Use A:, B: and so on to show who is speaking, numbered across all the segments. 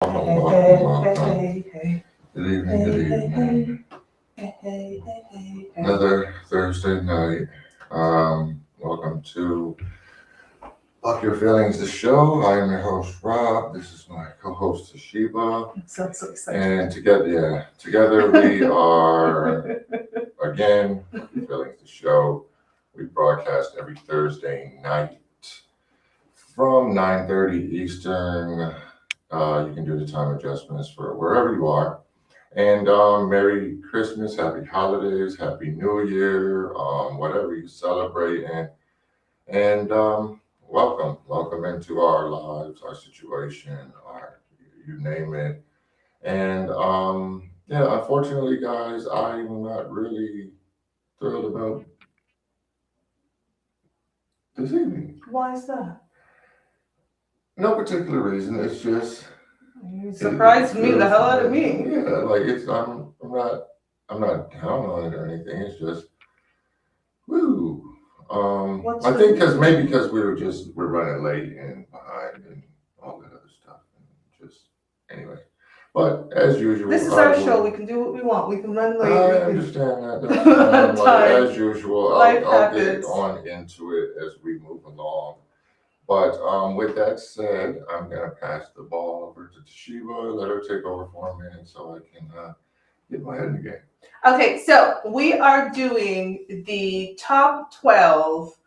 A: Hey.
B: Good evening, good evening. Another Thursday night. Welcome to Fuck Your Feelings, the show. I am your host, Rob. This is my co-host, Toshiba.
A: I'm so excited.
B: And together we are, again, Fuck Your Feelings, the show. We broadcast every Thursday night from 9:30 Eastern. You can do the time adjustments for wherever you are. And Merry Christmas, Happy Holidays, Happy New Year, whatever you celebrate, and welcome into our lives, our situation, our you name it. And yeah, unfortunately, guys, I'm not really thrilled about this evening.
A: Why is that?
B: No particular reason. It's just
A: You surprised me the hell out of me.
B: Yeah, like I'm not down on it or anything. It's just woo. I think because we're running late and behind and all that other stuff. And just anyway. But as usual,
A: This is our show. We can do what we want. We can run late.
B: I understand that. That's fine. Like, as usual, I'll get on into it as we move along. But with that said, I'm going to pass the ball over to Toshiba, let her take over for a minute so I can get my head in the game.
A: Okay, so we are doing the top 12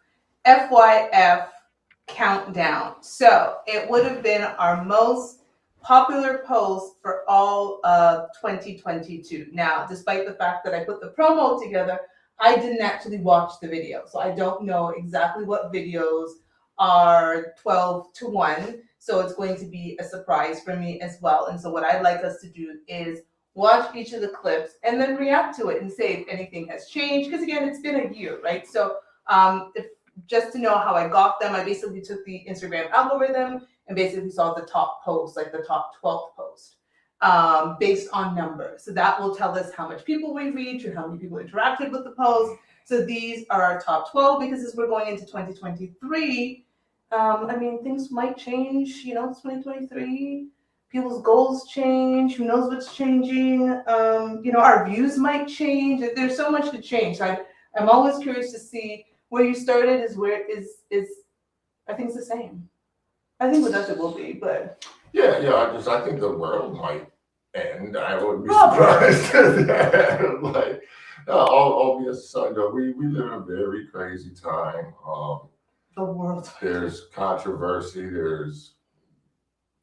A: FYF countdown. So it would have been our most popular post for all of 2022. Now, despite the fact that I put the promo together, I didn't actually watch the video. So I don't know exactly what videos are 12 to 1. So it's going to be a surprise for me as well. And so what I'd like us to do is watch each of the clips and then react to it and say if anything has changed. Because again, it's been a year, right? So just to know how I got them, I basically took the Instagram algorithm and basically saw the top post, like the top 12 post, based on numbers. So that will tell us how much people we reach or how many people interacted with the post. So these are our top 12 because as we're going into 2023, I mean, things might change, it's 2023. People's goals change. Who knows what's changing? Our views might change. There's so much to change. So I'm always curious to see where you started is where is I think it's the same. I think with us it will be, but
B: yeah. I think the world might end. I wouldn't be surprised at that. Like, all be aside, we live in a very crazy time.
A: The world.
B: There's controversy. There's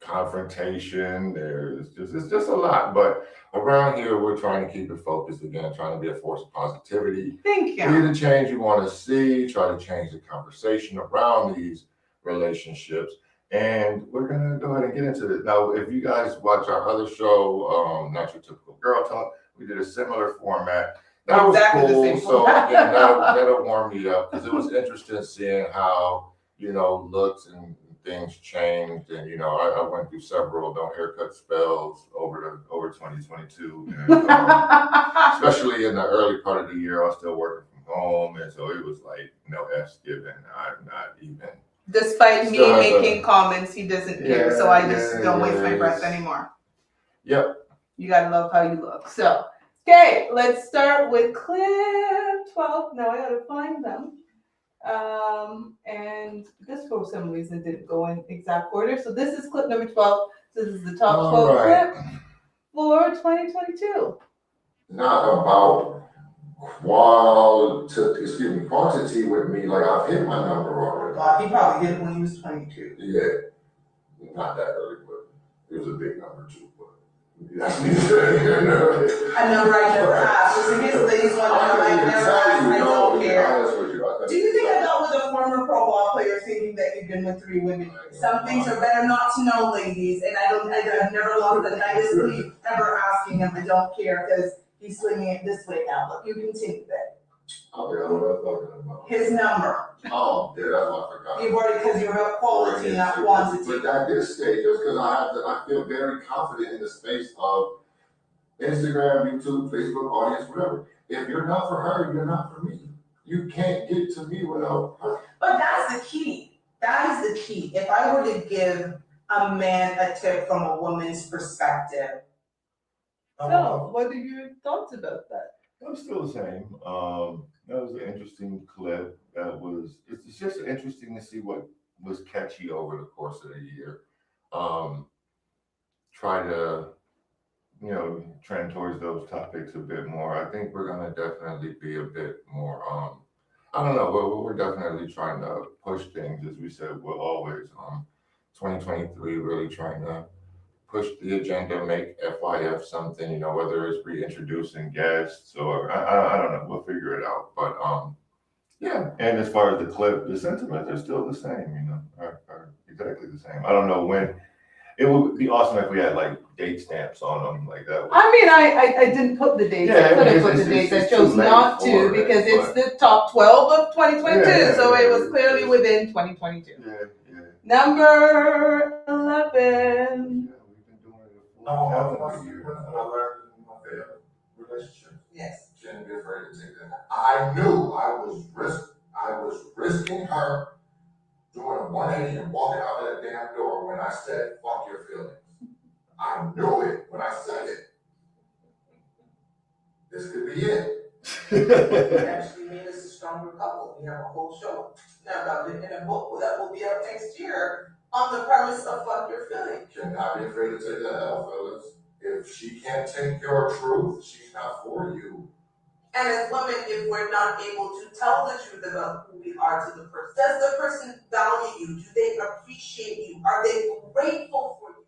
B: confrontation. It's just a lot. But around here, we're trying to keep it focused again, trying to be a force of positivity.
A: Thank you.
B: Be the change you want to see. Try to change the conversation around these relationships. And we're gonna go ahead and get into it now. If you guys watch our other show, Not Your Typical Girl Talk, we did a similar format. That
A: exactly
B: was cool.
A: The same
B: so again, that'll warm me up because it was interesting seeing how looks and things changed. And I went through several no haircut spells over 2022, and, especially in the early part of the year. I was still working from home, and so it was like no F's given. I'm not even.
A: Despite me making comments, he doesn't care, so I just don't waste my breath anymore.
B: Yep.
A: You gotta love how you look. So, okay, let's start with clip 12. Now I gotta find them. And this for some reason didn't go in exact order. So this is clip number 12. So this is the top 12 clip for 2022.
B: Not about quantity with me. Like I've hit my number already.
A: He probably hit it when he was 22.
B: Yeah, not that early, but it was a big number too. That's a
A: number I never asked. Just in case the ladies want to know, I never asked. I don't care. Do you think I dealt with a former pro ball player thinking that you've been with 3 women? Some things are better not to know, ladies. And I've never lost the nightest sleep ever asking him. I don't care because he's swinging it this way now. Look, you continue that.
B: Okay, I don't know what I'm talking about.
A: His number.
B: Oh, yeah, that's what I forgot.
A: You've already, because you're about quality, not quantity.
B: But at this stage, just because I feel very confident in the space of Instagram, YouTube, Facebook, audience, whatever. If you're not for her, you're not for me. You can't get to me without her.
A: But that's the key. That is the key. If I were to give a man a tip from a woman's perspective. So, what are your thoughts about that?
B: I'm still the same. That was an interesting clip. It's just interesting to see what was catchy over the course of the year. Try to, trend towards those topics a bit more. I think we're gonna definitely be a bit more. I don't know. We're definitely trying to push things, as we said. We're always 2023 really trying to push the agenda, make FYF something, whether it's reintroducing guests or I don't know, we'll figure it out. But yeah. And as far as the clip, the sentiments are still the same, are exactly the same. I don't know when. It would be awesome if we had like date stamps on them like that.
A: I mean, I didn't put the dates.
B: Yeah,
A: I could have put the dates. I chose not to because it's the top 12 of 2022, so it was clearly within 2022.
B: Yeah.
A: Number 11.
B: I learned in my relationship.
A: Yes.
B: Shouldn't be afraid to take that. I knew I was risking her doing a 180 and walking out that damn door when I said, fuck your feelings. I knew it when I said it. This could be it.
A: It actually made us a stronger couple. We have a whole show about it in a book that will be out next year on the premise of fuck your feelings.
B: Cannot be afraid to take that L, fellas. If she can't take your truth, she's not for you.
A: And as women, if we're not able to tell the truth about who we are to the person, does the person value you? Do they appreciate you? Are they grateful for you?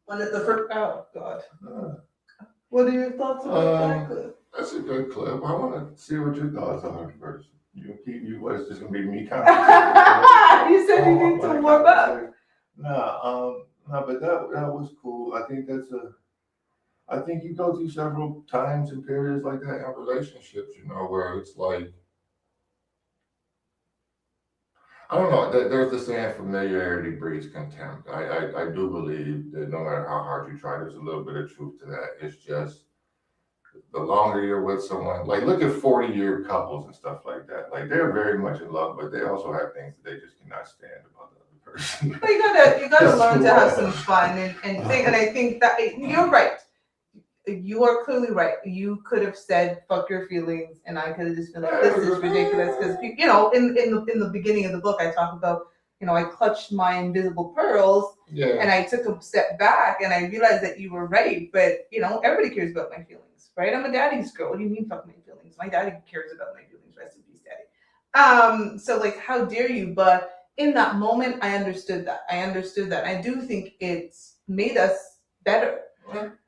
A: One of the first, oh God. What are your thoughts about that clip?
B: That's a good clip. I want to see what your thoughts are first. It's just gonna be me commenting.
A: You said you need to warm up.
B: No, but that was cool. I think you go through several times and periods like that in relationships, where it's like, I don't know, there's the saying, familiarity breeds contempt. I do believe that no matter how hard you try, there's a little bit of truth to that. It's just, the longer you're with someone, like look at 40-year couples and stuff like that. Like they're very much in love, but they also have things that they just cannot stand about the other person.
A: But you gotta learn to have some fun and think, and I think that you're right. You are clearly right. You could have said "fuck your feelings," and I could have just been like, "This is ridiculous." Because in the beginning of the book, I talk about I clutched my invisible pearls, and I took a step back, and I realized that you were right. But everybody cares about my feelings, right? I'm a daddy's girl. What do you mean, fuck my feelings? My daddy cares about my feelings. Rest in peace, daddy. So like, how dare you? But in that moment, I understood that. I do think it's made us better.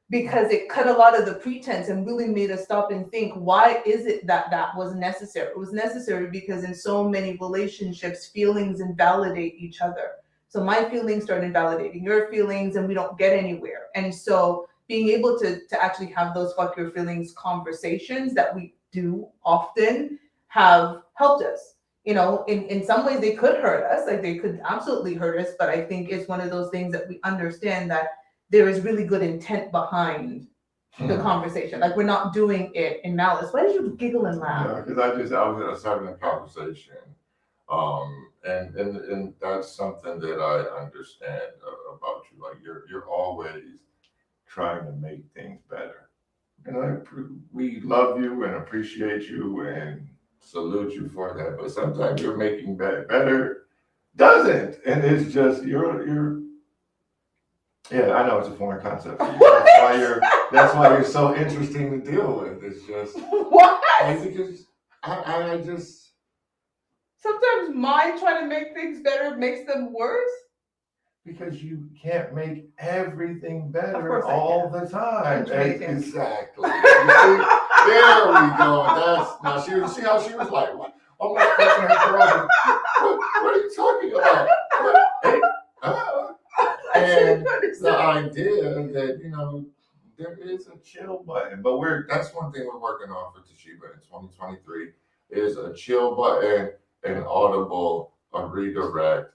A: Because it cut a lot of the pretense and really made us stop and think, why is it that was necessary? It was necessary because in so many relationships, feelings invalidate each other. So my feelings start invalidating your feelings and we don't get anywhere. And so being able to actually have those fuck your feelings conversations that we do often have helped us. In some ways they could hurt us, like they could absolutely hurt us, but I think it's one of those things that we understand that there is really good intent behind the conversation. Like we're not doing it in malice. Why did you giggle and laugh?
B: Yeah, because I was having a conversation, and that's something that I understand about you. Like you're always trying to make things better, and we love you and appreciate you and salute you for that. But sometimes you're making better doesn't, and it's just you're. Yeah, I know it's a foreign concept. That's why you're so interesting to deal with. It's just
A: what?
B: Because I just
A: sometimes my trying to make things better makes them worse.
B: Because you can't make everything better all the time. Exactly. There we go. Now see how she was like, what? Oh my God, what are you talking about? And the idea that, there is a chill button, but that's one thing we're working on for Toshiba in 2023 is a chill button, an audible, a redirect,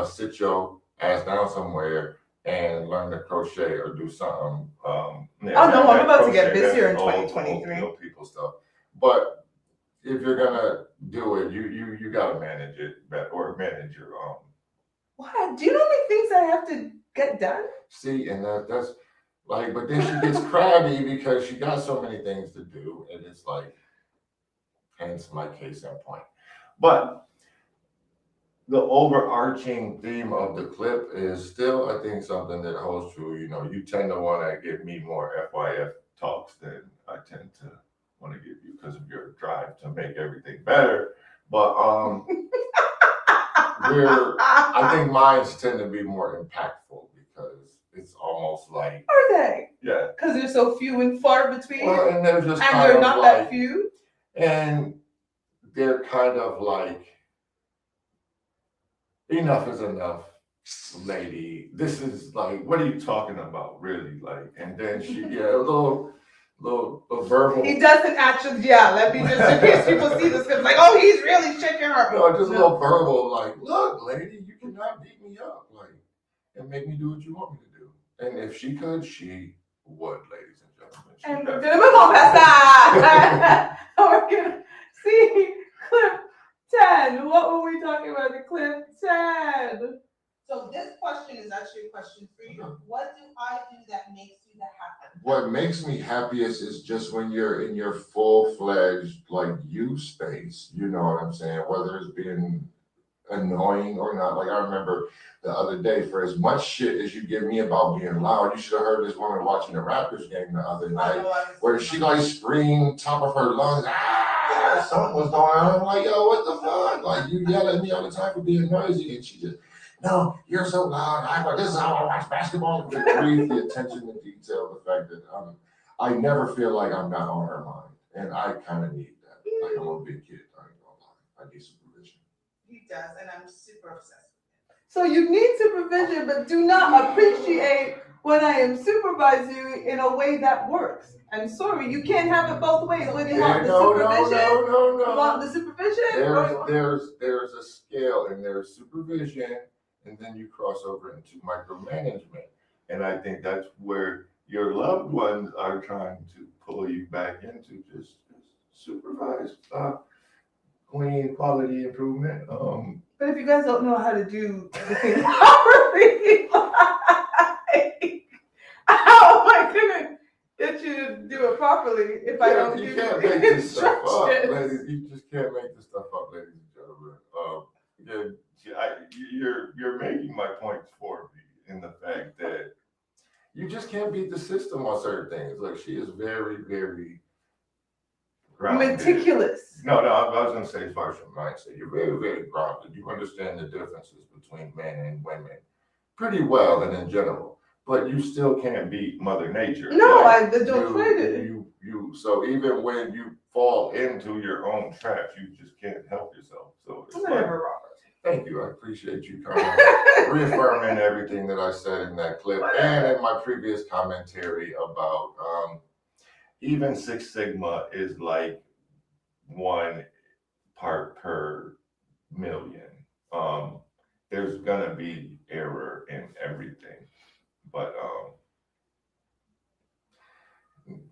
B: sit your ass down somewhere and learn to crochet or do something. I'm
A: about to get busier in 2023.
B: Old people stuff. But if you're gonna do it, you gotta manage it better or manage
A: What? Do you know how many things I have to get done?
B: See, and that's like, but then she gets crabby because she got so many things to do, and it's like, hence my case in point. But the overarching theme of the clip is still, I think, something that holds true. You know, you tend to want to give me more FYF talks than I tend to want to give you because of your drive to make everything better. But I think mines tend to be more impactful because it's almost like.
A: Are they?
B: Yeah.
A: Because they're so few and far between.
B: Well, and they're just
A: and they're not that few.
B: And they're kind of like, enough is enough, lady. This is like, what are you talking about, really? Like, and then she a little verbal.
A: He doesn't actually. Yeah, let me just in case people see this, because like, oh, he's really shaking her.
B: No, just a little verbal, like, look, lady, you cannot beat me up, like, and make me do what you want me to do. And if she could, she would, ladies and gentlemen.
A: And we're gonna move on past that. We're gonna see clip 10. What were we talking about in clip 10? So this question is actually a question for you. What do I do that makes you the happiest?
B: What makes me happiest is just when you're in your full-fledged, like, you space, you know what I'm saying? Whether it's being annoying or not. Like, I remember the other day, for as much shit as you give me about being loud, you should have heard this woman watching the Raptors game the other night, where she like screamed top of her lungs, ah, something was going on. I'm like, yo, what the fuck? Like, you yell at me all the time for being noisy, and she just, no, you're so loud. This is how I watch basketball. Breathe the attention to detail, the fact that I never feel like I'm not on her mind, and I kind of need that. Like, I'm a big kid. I ain't gonna lie. I need supervision.
A: He does, and I'm super obsessed with him. So you need supervision, but do not appreciate when I am supervising you in a way that works. I'm sorry, you can't have it both ways. When you want the supervision, you want the supervision.
B: There's a scale, and there's supervision, and then you cross over into micromanagement. And I think that's where your loved ones are trying to pull you back into, just supervise. Clean quality improvement.
A: But if you guys don't know how to do the thing properly, like, how am I gonna get you to do it properly if I don't give you instructions?
B: Ladies, you just can't make this stuff up, ladies and gentlemen. You're making my points for me in the fact that you just can't beat the system on certain things. Like, she is very, very grounded.
A: Meticulous.
B: No, I was going to say, as far as your mindset, you're very, very grounded. You understand the differences between men and women pretty well and in general, but you still can't beat Mother Nature.
A: No, like, I don't try to.
B: So even when you fall into your own traps, you just can't help yourself. So it's
A: whatever, Robert.
B: Thank you. I appreciate you kind of reaffirming everything that I said in that clip and in my previous commentary about even Six Sigma is like 1 part per million. There's gonna be error in everything, but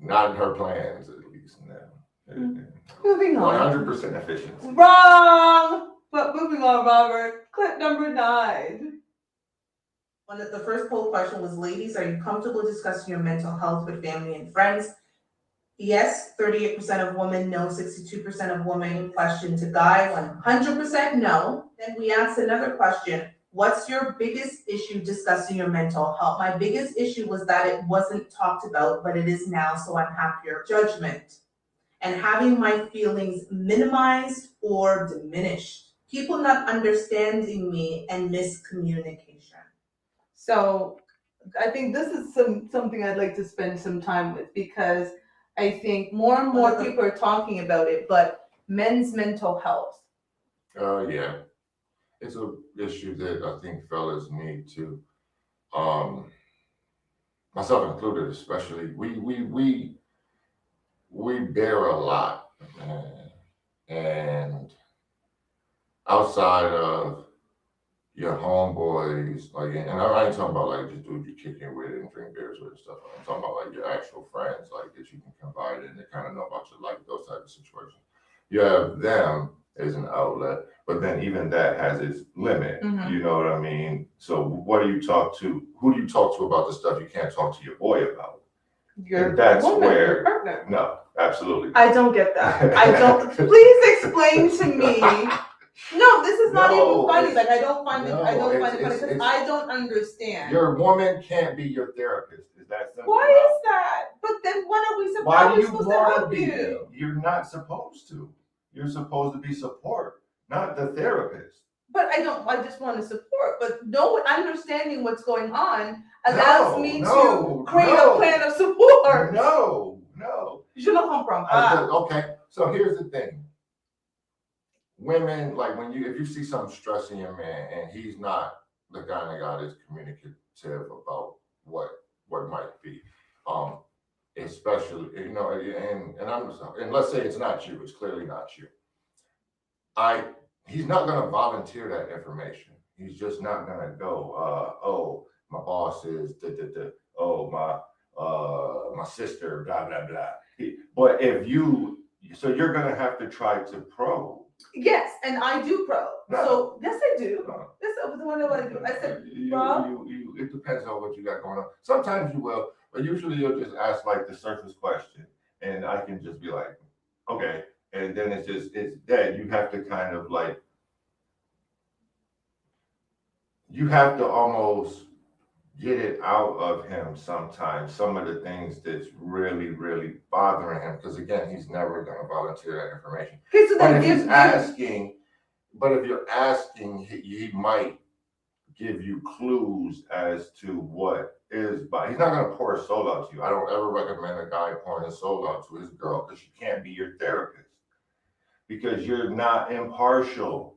B: not in her plans, at least now.
A: Moving on.
B: 100% efficiency.
A: Wrong! But moving on, Robert. Clip number 9. The first poll question was, ladies, are you comfortable discussing your mental health with family and friends? Yes, 38% of women, no, 62% of women. Question to Guy, 100% no. Then we asked another question. What's your biggest issue discussing your mental health? My biggest issue was that it wasn't talked about, but it is now, so I'm happier. Judgment and having my feelings minimized or diminished. People not understanding me and miscommunication. So I think this is something I'd like to spend some time with, because I think more and more people are talking about it, but men's mental health.
B: Yeah. It's an issue that I think fellas need to, myself included especially, we bear a lot, and outside of your homeboys, like, and I ain't talking about like just dudes you kick in with and drink beers with and stuff. I'm talking about like your actual friends, like that you can confide in, that kind of know about your life, those type of situations. You have them, is an outlet, but then even that has its limit.
A: Mhm.
B: You know what I mean? So what do you talk to? Who do you talk to about the stuff you can't talk to your boy about?
A: Your
B: And that's
A: woman,
B: where-
A: your partner.
B: No, absolutely.
A: I don't get that. I don't. Please explain to me. No, this is not
B: No,
A: even funny.
B: it's-
A: Like I don't find it. I
B: no,
A: don't find it funny
B: it's-
A: because I don't understand.
B: Your woman can't be your therapist. Is that simple?
A: Why
B: enough?
A: is that? But then what are we supposed?
B: Why
A: How
B: do
A: are we
B: you
A: supposed to
B: want to
A: help
B: be?
A: you?
B: You're not supposed to. You're supposed to be support, not the therapist.
A: But I don't. I just want to support. But no, understanding what's going on allows me to create a plan of support.
B: No.
A: Je ne comprends
B: I
A: pas.
B: said, okay, so here's the thing. Women, like if you see something stressing your man and he's not the guy that is communicative about what might be, especially, you know, and let's say it's not you, it's clearly not you. He's not gonna volunteer that information. He's just not gonna go, oh, my boss is oh, my sister, blah blah blah. But so you're gonna have to try to probe.
A: Yes, and I do probe.
B: No.
A: So yes, I do.
B: No.
A: This is what I do. I said,
B: It depends on what you got going on. Sometimes you will, but usually you'll just ask like the surface question, and I can just be like, okay, and then it's dead. You have to kind of like, you have to almost get it out of him sometimes, some of the things that's really, really bothering him, because again, he's never going to volunteer that information.
A: Okay, so
B: But
A: then
B: if you're asking, he might give you clues as to what is, but he's not going to pour his soul out to you. I don't ever recommend a guy pouring his soul out to his girl, because she can't be your therapist, because you're not impartial.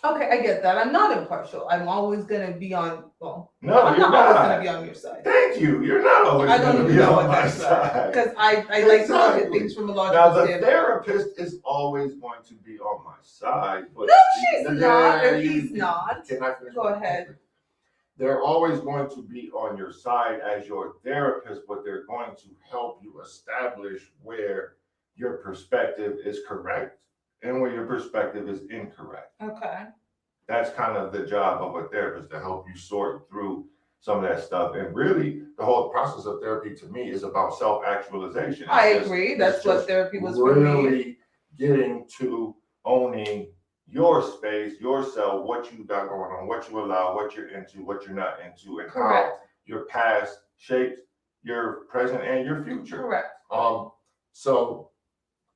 A: Okay, I get that. I'm not impartial. I'm always gonna be on. Well,
B: No,
A: I'm
B: you're
A: not always
B: not.
A: gonna be on your side.
B: Thank you. You're not always
A: I don't
B: going to
A: even
B: be
A: know
B: on
A: what
B: my
A: that's
B: side.
A: because I like to look at
B: Exactly.
A: things from a
B: Now,
A: logical
B: the
A: standpoint.
B: therapist is always going to be on my side. But
A: No, she's not, or he's not.
B: Can I finish?
A: Go ahead.
B: They're always going to be on your side as your therapist, but they're going to help you establish where your perspective is correct and where your perspective is incorrect.
A: Okay.
B: That's kind of the job of a therapist, to help you sort through some of that stuff. And really, the whole process of therapy to me is about self-actualization.
A: I agree. That's what therapy was for me.
B: Really getting to owning your space, yourself, what you got going on, what you allow, what you're into, what you're not into, and
A: Correct.
B: how your past shapes your present and your future.
A: Correct.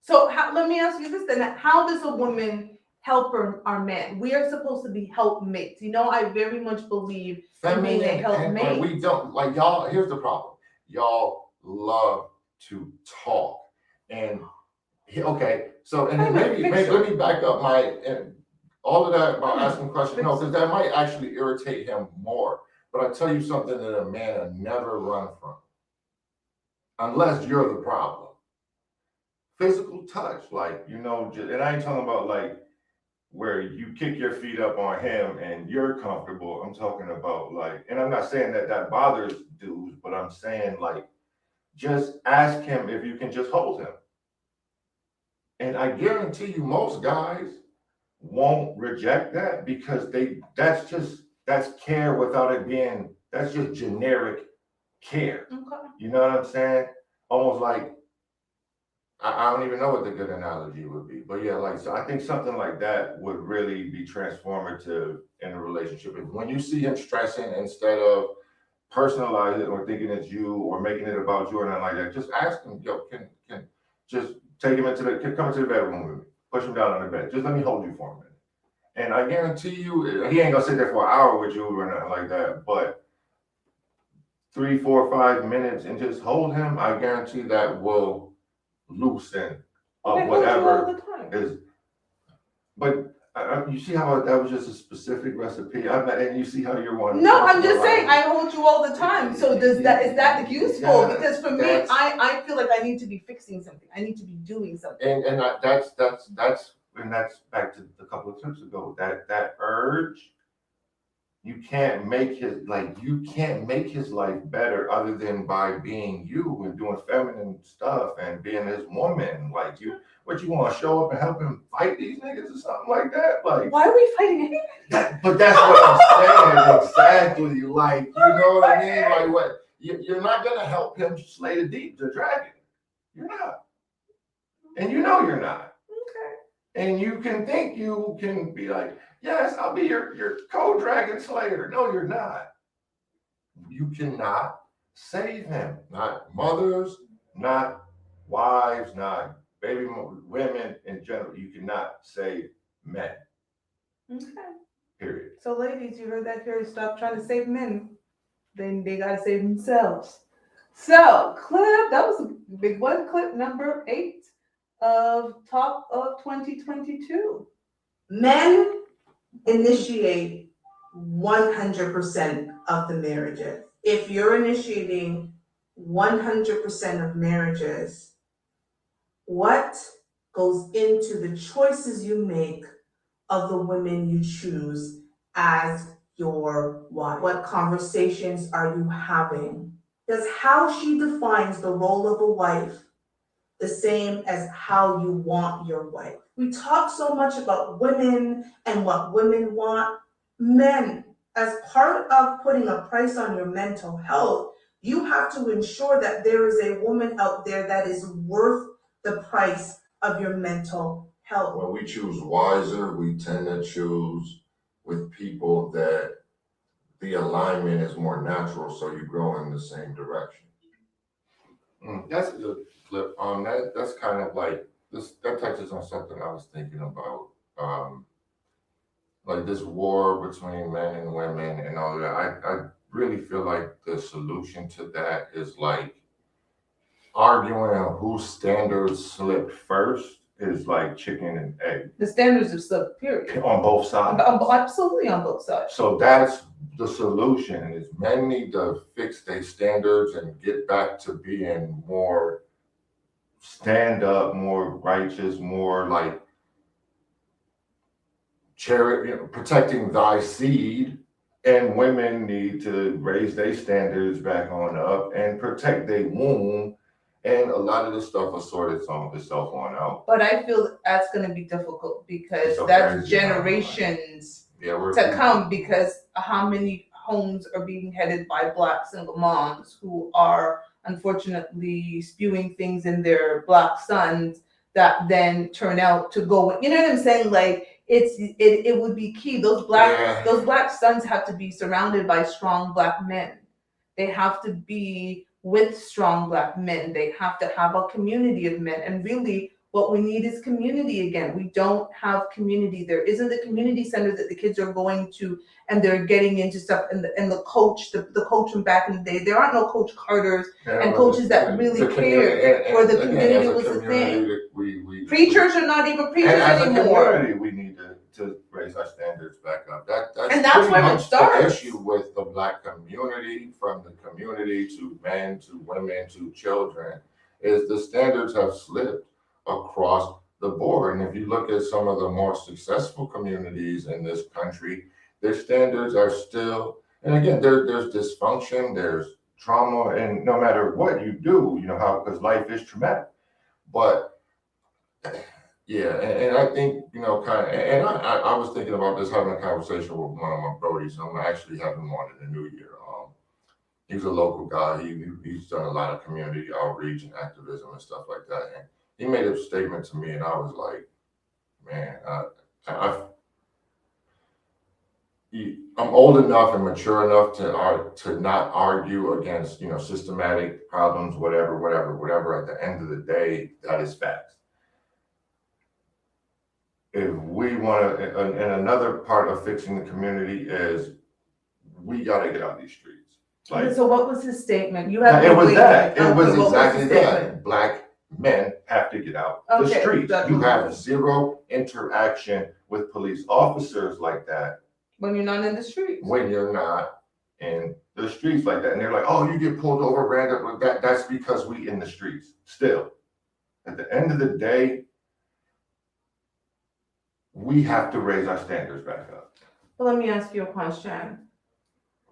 B: So
A: let me ask you this then: how does a woman help our man? We are supposed to be helpmates. You know, I very much believe in being a helpmate.
B: We don't like y'all. Here's the problem: y'all love to talk, and okay. So and maybe let me back up all of that about asking questions. No, because that might actually irritate him more. But I tell you something that a man will never run from, unless you're the problem. Physical touch, like, you know, and I ain't talking about like where you kick your feet up on him and you're comfortable. I'm talking about like, and I'm not saying that bothers dudes, but I'm saying like, just ask him if you can just hold him. And I guarantee you most guys won't reject that, because that's care without it being, that's just generic care.
A: Okay.
B: You know what I'm saying? Almost like, I don't even know what the good analogy would be, but yeah, like, so I think something like that would really be transformative in a relationship. And when you see him stressing, instead of personalizing it or thinking it's you or making it about you or nothing like that, just ask him, yo, can just take him come into the bedroom with me, push him down on the bed, just let me hold you for a minute. And I guarantee you, he ain't gonna sit there for an hour with you or nothing like that, but 3, 4, 5 minutes and just hold him, I guarantee that will loosen up whatever is. But you see how that was just a specific recipe, and you see how you're one.
A: No, I'm just saying I hold you all the time. So is that useful? Because for me, I feel like I need to be fixing something. I need to be doing something.
B: And that's back to a couple of tips ago. That urge, you can't make his life better other than by being you and doing feminine stuff and being his woman. Like what you want to show up and help him fight these niggas or something like that? Like
A: why are we fighting anybody?
B: but that's what I'm saying exactly. Like you know what I mean? Like what you're not gonna help him slay the dragon. You're not, and you know you're not.
A: Okay.
B: And you can think you can be like, yes, I'll be your co-dragon slayer. No, you're not. You cannot save him. Not mothers, not wives, not baby women in general. You cannot save men.
A: Okay.
B: Period.
A: So ladies, you heard that here. Stop trying to save men. Then they gotta save themselves. So that was a big one. Clip number 8 of top of 2022.
C: Men initiate 100% of the marriages. If you're initiating 100% of marriages, what goes into the choices you make of the women you choose as your wife? What conversations are you having? Does how she defines the role of a wife the same as how you want your wife? We talk so much about women and what women want. Men, as part of putting a price on your mental health, you have to ensure that there is a woman out there that is worth the price of your mental health.
B: When we choose wiser, we tend to choose with people that the alignment is more natural, so you grow in the same direction. That's a good flip. That's kind of like this. That touches on something I was thinking about. Like this war between men and women and all that. I really feel like the solution to that is like arguing on whose standards slipped first is like chicken and egg.
A: The standards are slipped, period.
B: On both sides.
A: Absolutely on both sides.
B: So that's the solution is men need to fix their standards and get back to being more stand up, more righteous, more like protecting thy seed. And women need to raise their standards back on up and protect their womb. And a lot of this stuff will sort itself on out.
A: But I feel that's going to be difficult because that's generations to come, because how many homes are being headed by Black single moms who are unfortunately spewing things in their Black sons that then turn out to go, you know what I'm saying? Like it would be key. Those Black sons have to be surrounded by strong Black men. They have to be with strong Black men. They have to have a community of men. And really what we need is community again. We don't have community. There isn't a community center that the kids are going to and they're getting into stuff. And the coach from back in the day, there aren't no Coach Carters and coaches that really care for the community was the thing. Preachers are not even preachers anymore.
B: As a community, we need to raise our standards back up.
A: That's where it starts.
B: The issue with the Black community, from the community to men to women to children, is the standards have slipped across the board. And if you look at some of the more successful communities in this country, their standards are still, and again, there's dysfunction, there's trauma, and no matter what you do, because life is traumatic. But yeah, and I think, and I was thinking about this, having a conversation with one of my brodies. I'm actually having him on in the new year. He's a local guy. He's done a lot of community outreach and activism and stuff like that. And he made a statement to me, and I was like, man, I'm old enough and mature enough to not argue against, systematic problems, whatever. At the end of the day, that is facts. If we want to, and another part of fixing the community is we got to get out of these streets. Like,
A: so what was his statement?
B: It was exactly that. Black men have to get out the streets. You have zero interaction with police officers like that.
A: When you're not in the streets.
B: When you're not in the streets like that. And they're like, oh, you get pulled over random. That's because we in the streets. Still, at the end of the day, we have to raise our standards back up.
A: Well, let me ask you a question.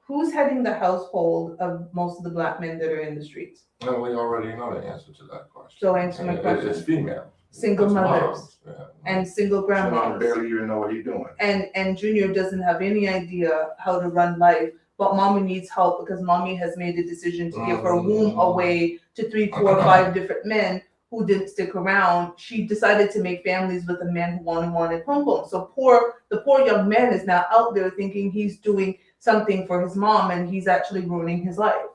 A: who's heading the household of most of the black men that are in the streets?
B: No, we already know the answer to that question.
A: So answer my question.
B: It's female.
A: Single
B: It's
A: mothers
B: moms. Yeah.
A: and single
B: Some
A: grandmas.
B: barely even know what he's doing.
A: And Junior doesn't have any idea how to run life, but mommy needs help because mommy has made a decision to give her womb away to 3, 4, 5 different men who didn't stick around. She decided to make families with a man who only wanted pom-pom. So the poor young man is now out there thinking he's doing something for his mom, and he's actually ruining his life.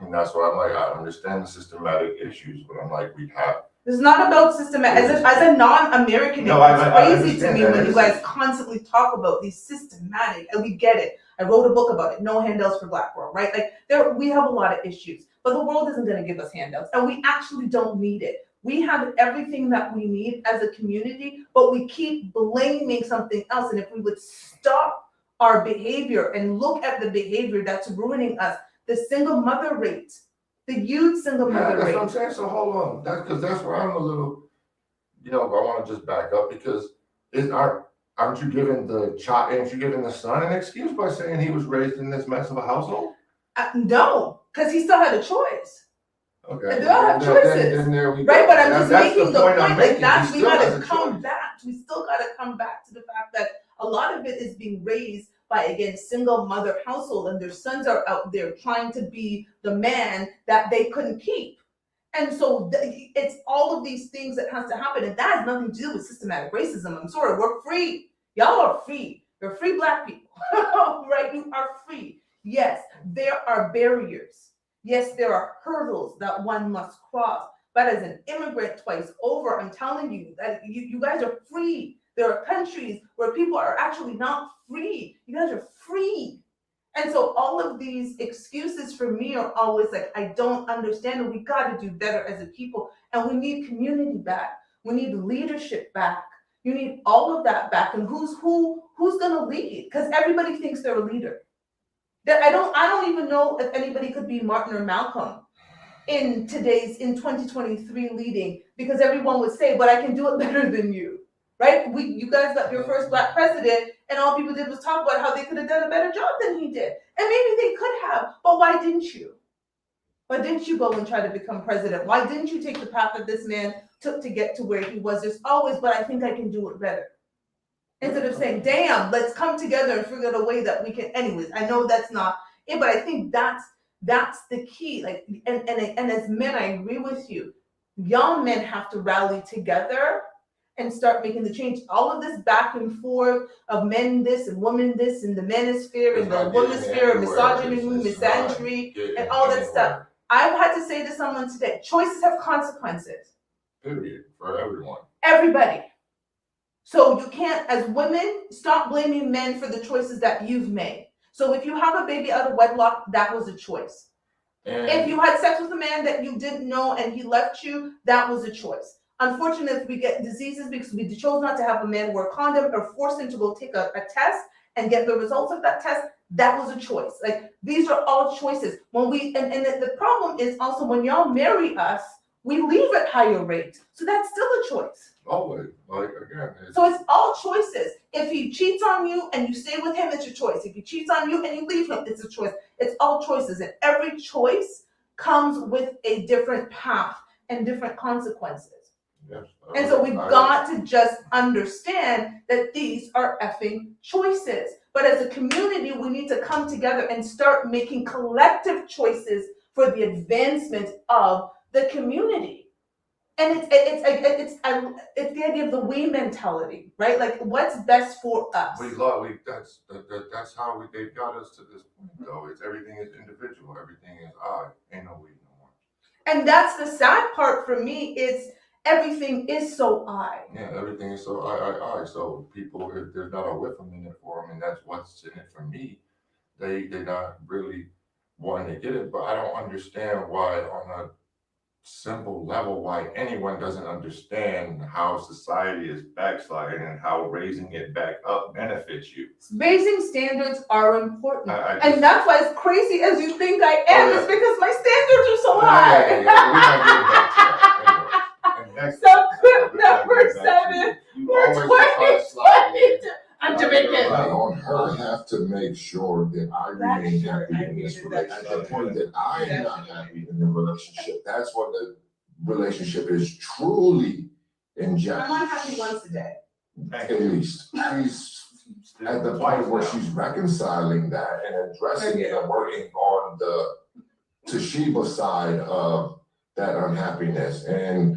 B: And that's why I'm like, I understand the systematic issues, but I'm like, we have.
A: It's not about systematic. As a non-American,
B: No,
A: it's
B: I
A: crazy to me when you guys constantly talk about these systematic, and we get it. I wrote a book about it, No Handouts for Black World, right? Like we have a lot of issues, but the world isn't going to give us handouts, and we actually don't need it. We have everything that we need as a community, but we keep blaming something else. And if we would stop our behavior and look at the behavior that's ruining us, the single mother rate, the huge single mother
B: That's
A: rate.
B: what I'm saying. So hold on. That's where I'm a little, I want to just back up because aren't you giving the son an excuse by saying he was raised in this mess of a household?
A: No, because he still had a choice.
B: Okay.
A: They all have choices.
B: Then there we go.
A: Right, but I'm just
B: That's
A: making the point, like
B: He
A: we
B: still has
A: gotta
B: a
A: come
B: choice.
A: back. We still gotta come back to the fact that a lot of it is being raised by, again, single mother household, and their sons are out there trying to be the man that they couldn't keep. And so it's all of these things that has to happen, and that has nothing to do with systematic racism. I'm sorry, we're free. Y'all are free. You're free black people, right? You are free. Yes, there are barriers. Yes, there are hurdles that one must cross. But as an immigrant twice over, I'm telling you that you guys are free. There are countries where people are actually not free. You guys are free. And so all of these excuses for me are always like, I don't understand, and we got to do better as a people. And we need community back. We need leadership back. You need all of that back. And who's going to lead? Because everybody thinks they're a leader. I don't even know if anybody could be Martin or Malcolm in 2023 leading, because everyone would say, but I can do it better than you, right? You guys got your first black president, and all people did was talk about how they could have done a better job than he did. And maybe they could have, but why didn't you? Why didn't you go and try to become president? Why didn't you take the path that this man took to get to where he was? There's always, but I think I can do it better. Instead of saying, damn, let's come together and figure out a way that we can. Anyways, I know that's not it, but I think that's the key. Like, and as men, I agree with you. Young men have to rally together and start making the change. All of this back and forth of men this and women this and the manosphere and the womansphere, misogyny, misandry, and all that stuff. I've had to say to someone today, choices have consequences.
B: Period. For everyone.
A: Everybody. So you can't, as women, stop blaming men for the choices that you've made. So if you have a baby out of wedlock, that was a choice. And if you had sex with a man that you didn't know and he left you, that was a choice. Unfortunately, we get diseases because we chose not to have a man wear a condom or force him to go take a test and get the results of that test. That was a choice. Like, these are all choices. When the problem is also when y'all marry us, we leave at higher rates. So that's still a choice.
B: Always. Like, again.
A: So it's all choices. If he cheats on you and you stay with him, it's your choice. If he cheats on you and you leave him, it's a choice. It's all choices. And every choice comes with a different path and different consequences.
B: Yes,
A: and so we've got to just understand that these are effing choices. But as a community, we need to come together and start making collective choices for the advancement of the community. And it's the idea of the we mentality, right? Like, what's best for us?
B: That's how they got us to this point, though. It's everything is individual. Everything is I. Ain't no we no more.
A: And that's the sad part for me. Is everything is so I.
B: Yeah, everything is so I. So people, if there's not a whiffum in it for them, and that's what's in it for me, they're not really wanting to get it. But I don't understand why on a simple level why anyone doesn't understand how society is backsliding and how raising it back up benefits you.
A: Raising standards are important. And that's why, as crazy as you think I am, it's because my standards are so high.
B: We're not getting back to that. Anyway.
A: So clip number 7
B: for
A: 2022. I'm Jamaican.
B: On her have to make sure that that I remain happy in this relationship. At the point that I am not happy in the relationship, that's when the relationship is truly in jeopardy.
C: I'm unhappy once a day.
B: At least. She's at the point where she's reconciling that and addressing it and working on the Toshiba side of that unhappiness and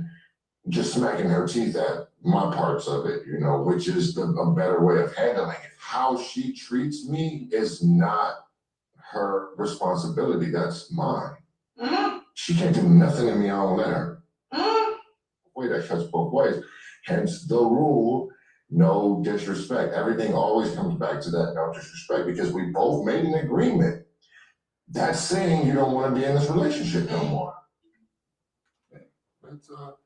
B: just smacking her teeth at my parts of it, you know, which is a better way of handling it. How she treats me is not her responsibility. That's mine. She can't do nothing to me. I don't let her. Wait, that cuts both ways. Hence the rule, no disrespect. Everything always comes back to that no disrespect because we both made an agreement. That's saying you don't want to be in this relationship no more. But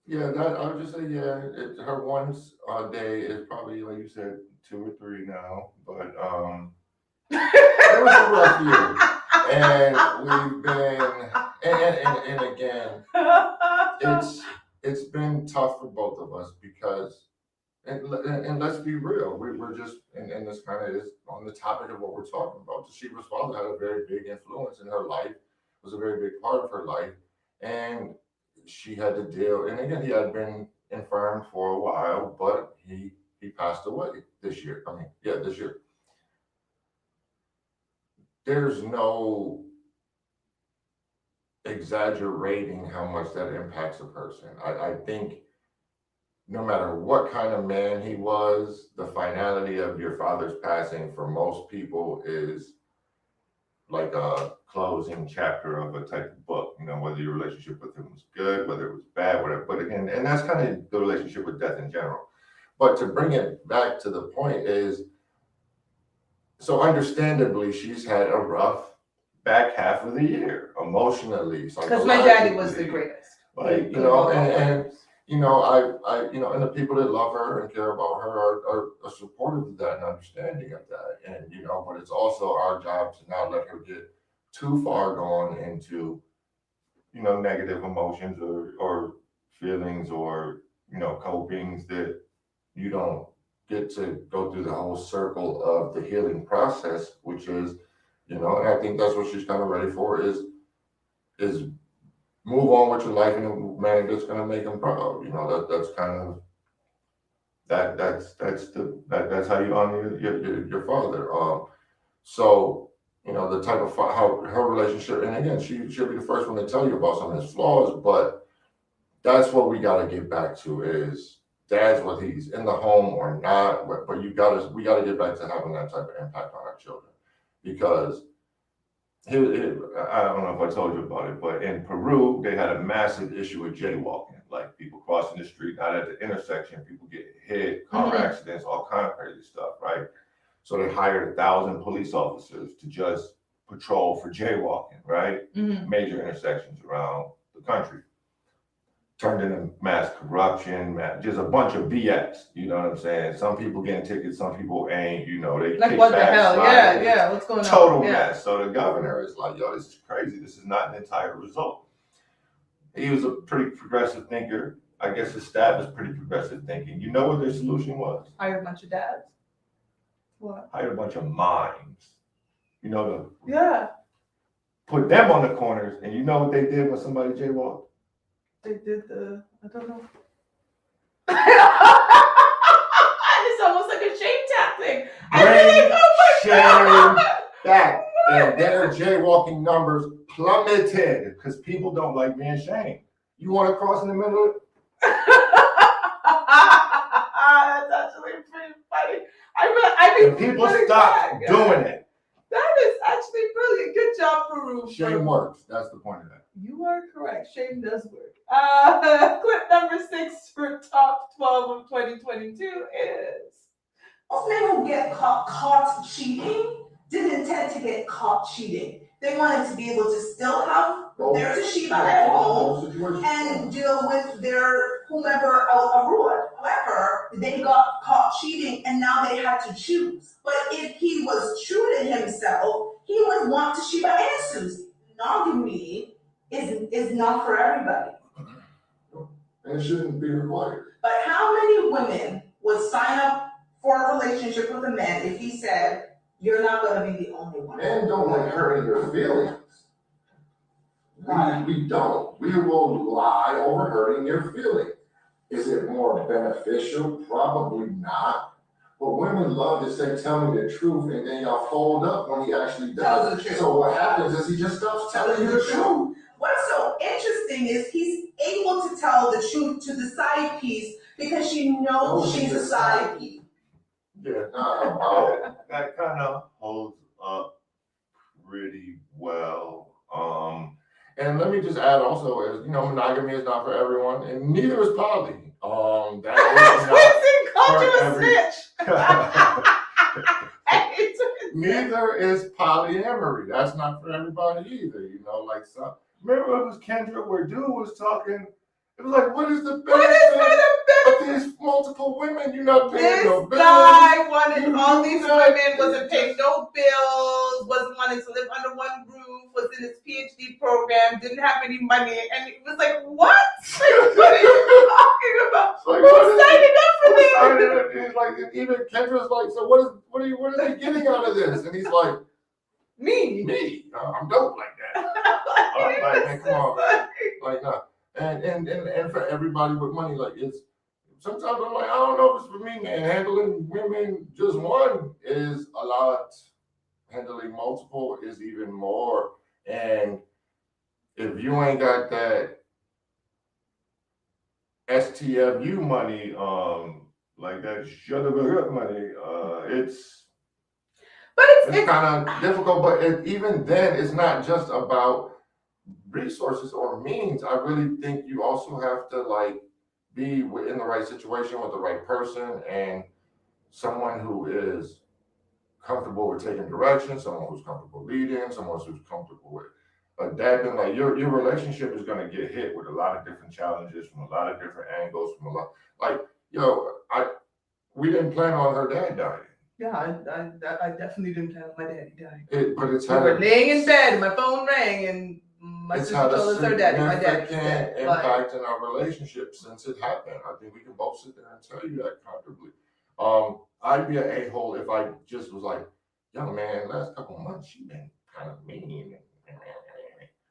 B: yeah, that I would just say, yeah, her once a day is probably, like you said, 2 or 3 now. But it was a rough year, and we've been, and again, it's been tough for both of us because, and let's be real, we're just, and this kind of is on the topic of what we're talking about. Toshiba's father had a very big influence in her life, was a very big part of her life, and she had to deal, and again, he had been infirm for a while, but he passed away this year. This year. There's no exaggerating how much that impacts a person. I think no matter what kind of man he was, the finality of your father's passing for most people is like a closing chapter of a type of book, you know, whether your relationship with him was good, whether it was bad, whatever. But again, and that's kind of the relationship with death in general. But to bring it back to the point is, so understandably, she's had a rough back half of the year, emotionally.
A: Because my daddy was the greatest.
B: Like, you know, and you know, I you know, and the people that love her and care about her are supportive of that and understanding of that. And, you know, but it's also our job to not let her get too far gone into, you know, negative emotions or feelings or, you know, copings that you don't get to go through the whole circle of the healing process, which is, you know, and I think that's what she's kind of ready for is move on with your life in a manner that's going to make them proud. You know, that's kind of that's how you honor your father. So, you know, the type of how her relationship, and again, she'll be the first one to tell you about some of his flaws, but that's what we got to get back to is dad's whether he's in the home or not, but we got to get back to having that type of impact on our children because. I don't know if I told you about it, but in Peru, they had a massive issue with jaywalking, like people crossing the street, not at the intersection, people get hit, car accidents, all kind of crazy stuff, right? So they hired 1,000 police officers to just patrol for jaywalking, right? Major intersections around the country. Turned into mass corruption, just a bunch of BS. You know what I'm saying? Some people getting tickets, some people ain't. You know, they
A: like what the hell? Yeah. What's going on?
B: Total mess. So the governor is like, "Yo, this is crazy. This is not an entire result." He was a pretty progressive thinker. I guess his staff is pretty progressive thinking. You know what their solution was?
A: Hire a bunch of dads. What?
B: Hire a bunch of mimes. You know put them on the corners, and you know what they did when somebody jaywalked?
A: They did I don't know. It's almost like a shame tactic.
B: Sharing that. And their jaywalking numbers plummeted because people don't like being shamed. You want to cross in the middle of it?
A: That's actually pretty funny. I mean,
B: people stop doing it.
A: That is actually brilliant. Good job, Peru.
B: Shame works. That's the point of that.
A: You are correct. Shame does work. Clip number 6 for top 12 of 2022 is.
C: Most men who get caught cheating didn't intend to get caught cheating. They wanted to be able to still have their Toshiba at home and deal with their whomever out abroad. However, they got caught cheating and now they had to choose. But if he was true to himself, he would want Toshiba and Susie. Monogamy is not for everybody.
B: And it shouldn't be required.
C: But how many women would sign up for a relationship with a man if he said, you're not gonna be the only one.
B: Men don't like hurting your feelings. We don't. We will lie over hurting your feelings. Is it more beneficial? Probably not. But women love to say, tell me the truth, and then y'all fold up when he actually does
C: the truth.
B: So what happens is he just stops telling you the truth.
C: What's so interesting is he's able to tell the truth to the side piece because she knows she's a side piece.
B: Yeah, nah,
D: That kind of holds up pretty well.
B: and let me just add also, is monogamy is not for everyone, and neither is poly. That is not neither is polyamory. That's not for everybody either.
D: Remember it was Kendra where dude was talking. It was like, what is the
A: benefit
B: of these multiple women? You're not paying
A: This
B: no bills.
A: guy wanted all these women, wasn't paying no bills, wasn't wanting to live under one roof, was in his PhD program, didn't have any money, and it was like, what? Like, what are you talking about?
B: Like,
A: Who's signing up for this?
B: He's like, even Kendra's like, so what are they getting out of this? And he's like, me. I'm dope like that. Like, man, come on, man. Like, nah. And for everybody with money, like sometimes I'm like, I don't know if it's for me, man. Handling women just one is a lot. Handling multiple is even more. And if you ain't got that
D: STFU money, like that shut up money, it's
B: kind of difficult. But even then, it's not just about resources or means. I really think you also have to be in the right situation with the right person and someone who is comfortable with taking direction, someone who's comfortable leading, someone who's comfortable with adapting. Like your relationship is going to get hit with a lot of different challenges from a lot of different angles, from a lot we didn't plan on her dad dying.
A: Yeah, I definitely didn't tell my daddy died.
B: But it's
A: we were laying in bed and my phone rang and my sister told us her daddy. My daddy was dead.
B: Impact in our relationship since it happened. I think we can both sit there and tell you that comfortably. I'd be an a-hole if I just was like, young man, last couple of months you've been kind of mean.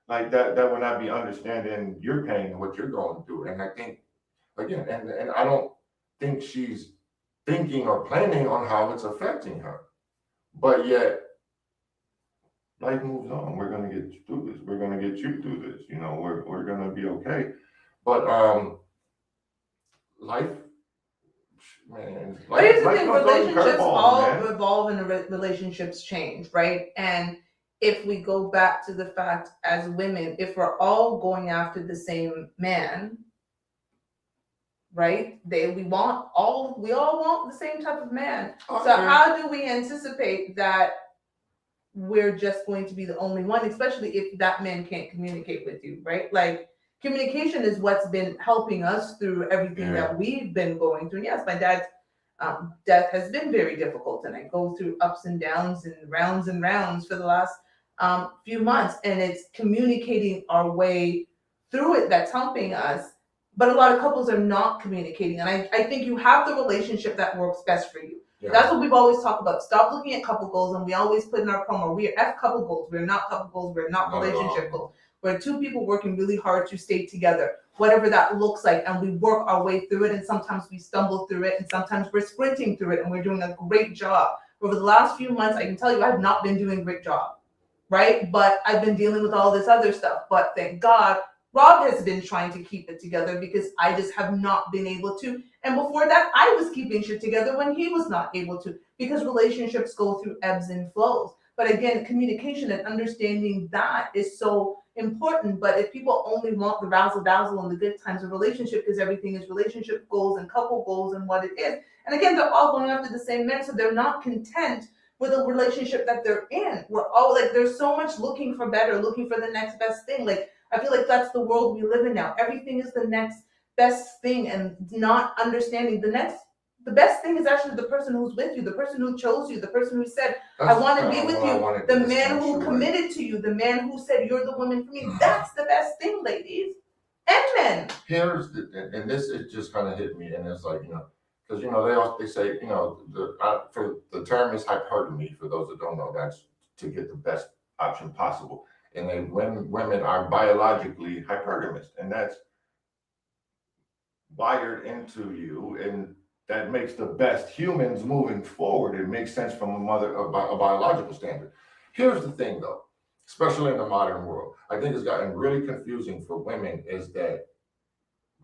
D: Like that would not be understanding your pain
B: and what you're going through. And I think, again, and I don't think she's thinking or planning on how it's affecting her. But yet,
D: life moves on. We're gonna get through this. We're gonna get you through this. We're gonna be okay.
B: But life, man.
A: But here's the thing: relationships all evolve and relationships change, right? And if we go back to the fact, as women, if we're all going after the same man, right? We all want the same type of man. Okay. So how do we anticipate that we're just going to be the only one, especially if that man can't communicate with you, right? Like, communication is what's been helping us through everything that we've been going through. Yes, my dad's death has been very difficult, and I go through ups and downs and rounds for the last few months, and it's communicating our way through it that's helping us. But a lot of couples are not communicating, and I think you have the relationship that works best for you. Yeah. That's what we've always talked about. Stop looking at couple goals, and we always put in our promo, we are couple goals. We're not couple goals. We're not relationship goals. We're two people working really hard to stay together, whatever that looks like, and we work our way through it, and sometimes we stumble through it, and sometimes we're sprinting through it, and we're doing a great job. Over the last few months, I can tell you I have not been doing a great job, right? But I've been dealing with all this other stuff. But thank God, Rob has been trying to keep it together because I just have not been able to. And before that, I was keeping shit together when he was not able to, because relationships go through ebbs and flows. But again, communication and understanding that is so important. But if people only want the razzle dazzle and the good times of relationship, because everything is relationship goals and couple goals and what it is. And again, they're all going after the same men, so they're not content with a relationship that they're in. We're all like, there's so much looking for better, looking for the next best thing. Like, I feel like that's the world we live in now. Everything is the next best thing, and not understanding the best thing is actually the person who's with you, the person who chose you, the person who said, I want to be with you, the man who committed to you, the man who said, you're the woman for me. That's the best thing, ladies and men.
B: Here's and this, it just kind of hit me, and it's like, because they say for the term is hypergamy. For those that don't know, that's to get the best option possible. And then when women are biologically hypergamous, and that's wired into you, and that makes the best humans moving forward. It makes sense from a biological standard. Here's the thing, though, especially in the modern world, I think it's gotten really confusing for women is that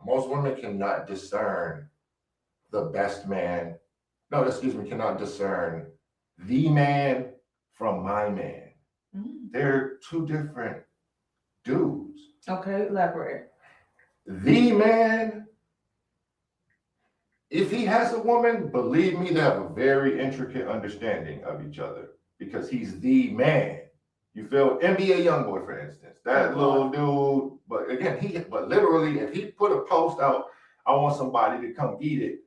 B: most women cannot discern the best man. No, excuse me, cannot discern the man from my man. They're two different dudes.
A: Okay, elaborate.
B: The man, if he has a woman, believe me, they have a very intricate understanding of each other because he's the man. You feel NBA Youngboy, for instance, that little dude. But again, but literally, if he put a post out, I want somebody to come eat it.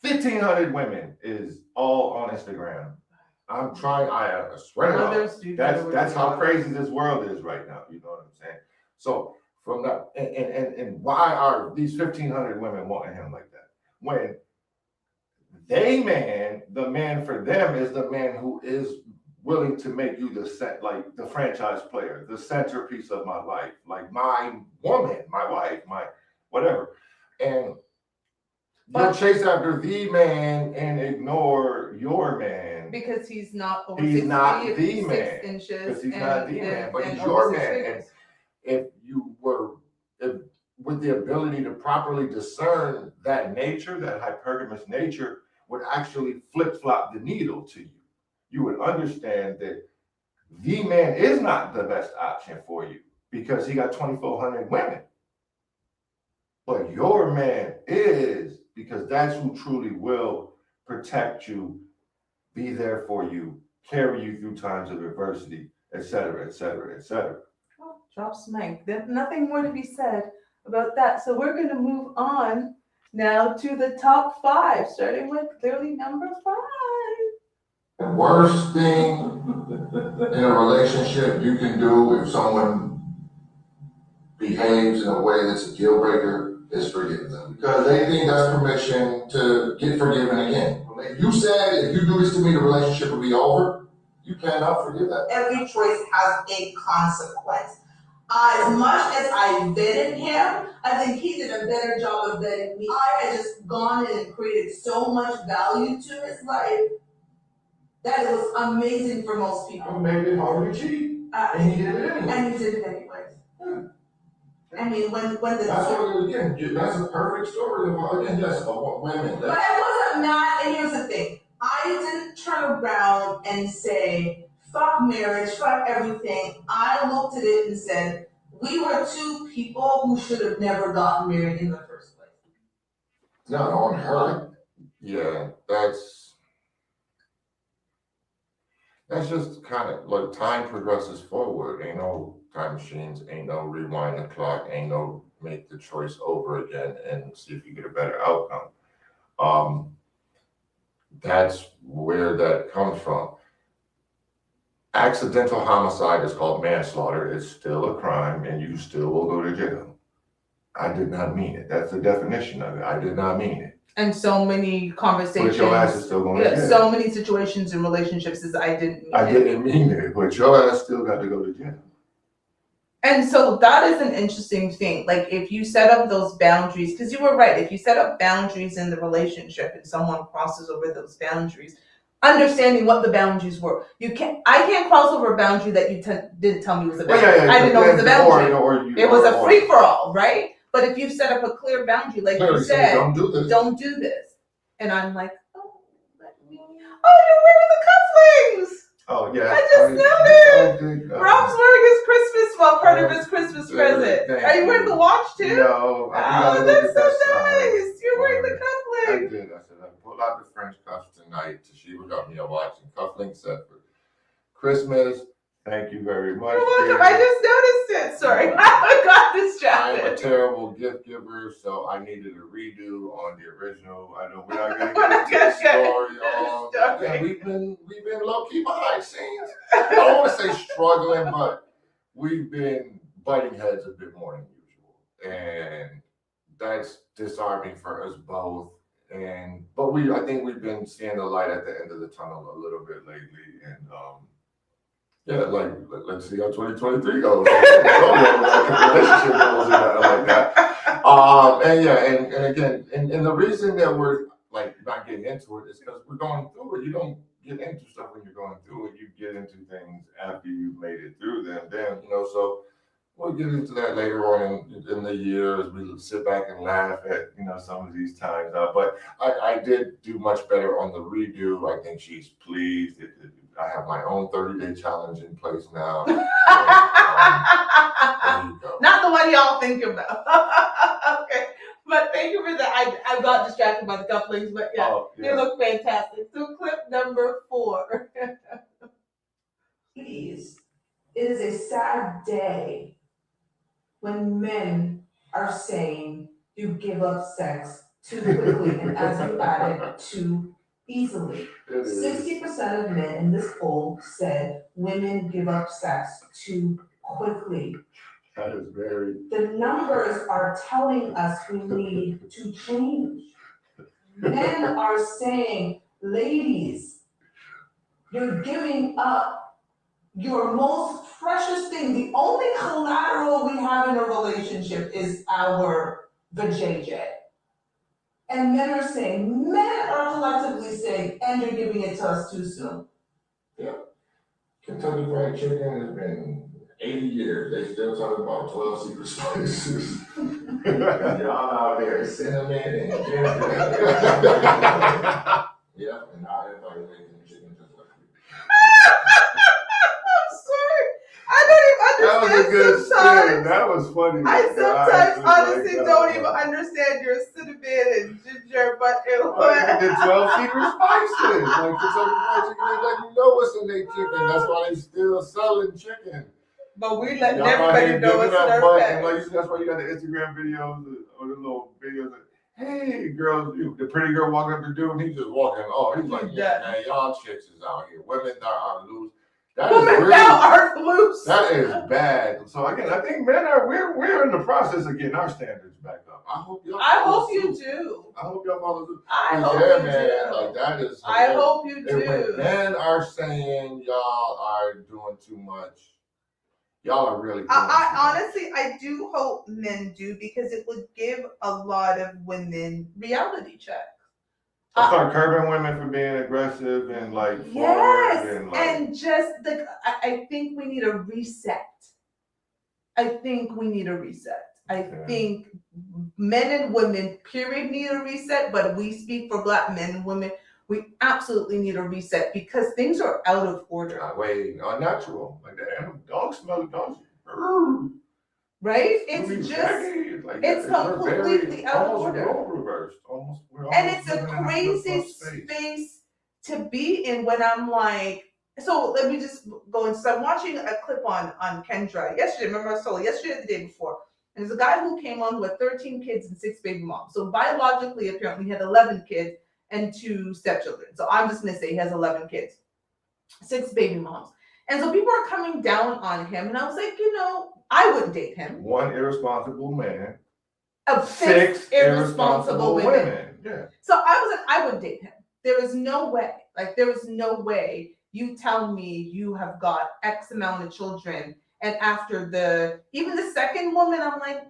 B: 1,500 women is all on Instagram. I'm trying. I swear to God, that's how crazy this world is right now. You know what I'm saying? So from that, and why are these 1,500 women wanting him like that? When the man for them is the man who is willing to make you the franchise player, the centerpiece of my life, like my woman, my wife, my whatever. And you'll chase after the man and ignore your man.
A: Because he's not over
B: he's
A: 6
B: not
A: feet,
B: the
A: 6
B: man.
A: inches.
B: Because he's not the man, but he's your man. And if you were with the ability to properly discern that nature, that hypergamous nature, would actually flip-flop the needle to you. You would understand that the man is not the best option for you because he got 2,400 women. But your man is, because that's who truly will protect you, be there for you, carry you through times of adversity, etc., etc., etc.
A: Oh, drops mic. There's nothing more to be said about that. So we're going to move on now to the top 5, starting with clearly number 5.
B: The worst thing in a relationship you can do if someone behaves in a way that's a deal breaker is forgive them. Because they think that's permission to get forgiven again. If you said, if you do this to me, the relationship will be over, you cannot forgive that.
C: Every choice has a consequence. As much as I vetted him, I think he did a better job of vetting me. I had just gone in and created so much value to his life that it was amazing for most people.
B: I made it hard to cheat. And he did it anyway.
C: And he did it anyways. Yeah. I mean, when the
B: that's a perfect story of again, yes, of women.
C: But I wasn't mad, and here's the thing. I didn't turn around and say, fuck marriage, fuck everything. I looked at it and said, we were two people who should have never gotten married in the first place.
B: Not on her. Yeah, that's just kind of like time progresses forward. Ain't no time machines, ain't no rewind the clock, ain't no make the choice over again and see if you get a better outcome. That's where that comes from. Accidental homicide is called manslaughter. It's still a crime and you still will go to jail. I did not mean it. That's the definition of it. I did not mean it.
A: And so many conversations.
B: But your ass is still going to jail.
A: So many situations in relationships is I didn't
B: mean it, but your ass still got to go to jail.
A: And so that is an interesting thing. Like if you set up those boundaries, because you were right, if you set up boundaries in the relationship and someone crosses over those boundaries, understanding what the boundaries were. I can't cross over a boundary that you didn't tell me was a boundary. I didn't know it was a boundary. It was a free-for-all, right? But if you set up a clear boundary, like you said, don't do this. And I'm like, oh, you're wearing the cufflinks.
B: Oh, yeah.
A: I just noticed. Rob's wearing his Christmas, part of his Christmas present. Are you wearing the watch too?
B: No.
A: Oh, that's so nice. You're wearing the cufflinks.
B: I did. I said, I pulled out the French cuffs tonight. Toshiba got me a watch and cufflink set for Christmas. Thank you very much.
A: You're welcome. I just noticed it. Sorry. I got distracted.
B: I'm a terrible gift giver, so I needed a redo on the original. I know we're not going to get into the story. Yeah, we've been low key behind scenes. I don't want to say struggling, but we've been butting heads a bit more than usual, and that's disarming for us both. But I think we've been seeing the light at the end of the tunnel a little bit lately, and yeah, like let's see how 2023 goes. Relationship goes and nothing like that. And yeah, and again, and the reason that we're like not getting into it is because we're going through it. You don't get into stuff when you're going through it. You get into things after you've made it through them. Then so we'll get into that later on in the year as we sit back and laugh at some of these times. But I did do much better on the redo. I think she's pleased. I have my own 30-day challenge in place now. There you go.
A: Not the one y'all think about. Okay. But thank you for that. I got distracted by the couplings, but yeah, they look fantastic. So clip number 4.
C: Please, it is a sad day when men are saying you give up sex too quickly and as you added too easily. 60% of men in this poll said women give up sex too quickly.
B: That is very.
C: The numbers are telling us we need to change. Men are saying, ladies, you're giving up your most precious thing. The only collateral we have in a relationship is our vajayjay. And men are collectively saying, and you're giving it to us too soon.
B: Yep. Kentucky Fried Chicken has been 80 years. They still talk about 12 secret spices. Y'all out there, cinnamon and ginger. Yeah, and I everybody making chicken just like me.
A: I'm sorry. I don't even understand.
D: That was a good
A: sometimes.
D: spin. That was funny.
A: I sometimes honestly
D: like
A: don't even understand your cinnamon and ginger, but it
D: The
A: was.
D: 12 secret spices.
B: Like Kentucky Fried Chicken, they let you know what's in their chicken. That's why they still selling chicken.
A: But we letting
D: Y'all out
A: everybody
D: here
A: know
D: giving
A: it's
D: up
A: their
D: butt,
A: pet.
D: and like you said, that's why you got the Instagram videos or the little videos. Hey, girls, the pretty girl walking up to dude, and
B: He's just walking. Oh, he's like,
A: Yeah.
B: man, y'all chicks is out here. Women are loose.
A: Women now are loose.
B: That is bad.
D: So again, I think men are we're in the process of getting our standards back up.
B: I hope y'all.
A: I hope you do.
D: I hope y'all follow suit.
A: I hope
B: Yeah,
A: you
B: man.
A: do.
B: Like that is.
A: I hope you
B: And when
A: do.
B: men are saying y'all are doing too much, y'all are really.
A: I honestly, I do hope men do, because it would give a lot of women reality checks.
D: I'll start curbing women for being aggressive and like
A: Yes,
D: forward and like.
A: and just like I think we need a reset. I think we need a reset. I think men and women, period, need a reset. But we speak for Black men and women. We absolutely need a reset because things are out of order.
B: Way unnatural. Like the animal dogs smell the dogs.
A: Right? It's just,
B: like
A: it's completely out of order.
B: Role reversed.
A: And it's a crazy space to be in when I'm like, so let me just go into, so I'm watching a clip on Kendra yesterday. Remember I told you yesterday or the day before. And there's a guy who came on with 13 kids and 6 baby moms. So biologically, apparently, he had 11 kids and 2 stepchildren. So I'm just going to say he has 11 kids, 6 baby moms. And so people are coming down on him. And I was like, I wouldn't date him.
D: One irresponsible man.
A: Of 6 irresponsible women.
D: Yeah.
A: So I was like, I wouldn't date him. There is no way. Like, there was no way you tell me you have got X amount of children. And after even the second woman, I'm like,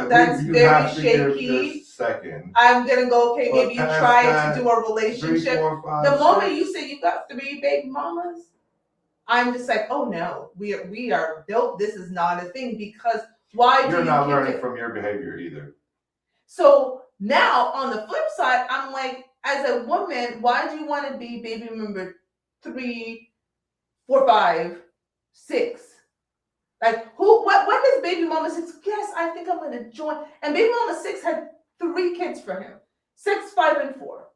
A: that's very shaky.
D: Second.
A: I'm gonna go, okay, maybe you tried to do a
D: 3,
A: relationship.
D: 4, 5,
A: The
D: 6.
A: moment you say you got 3 baby mamas, I'm just like, oh no, we are dope. This is not a thing, because why do you
D: You're not learning
A: it?
D: from your behavior either.
A: So now on the flip side, I'm like, as a woman, why do you want to be baby number 3, 4, 5, 6? Like, when does baby mama 6? Yes, I think I'm gonna join. And baby mama 6 had 3 kids for him, 6, 5, and 4.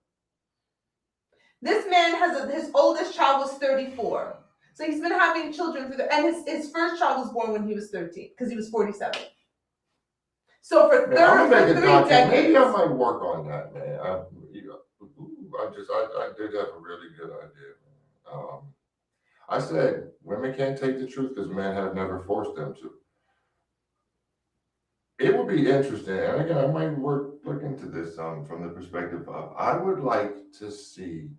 A: This man his oldest child was 34. So he's been having children and his first child was born when he was 13, because he was 47. So for 3 decades.
B: Maybe I might work on that, man. I did have a really good idea. I said women can't take the truth because men have never forced them to. it would be interesting. And again, I might
D: Look into this from the perspective of I would like to see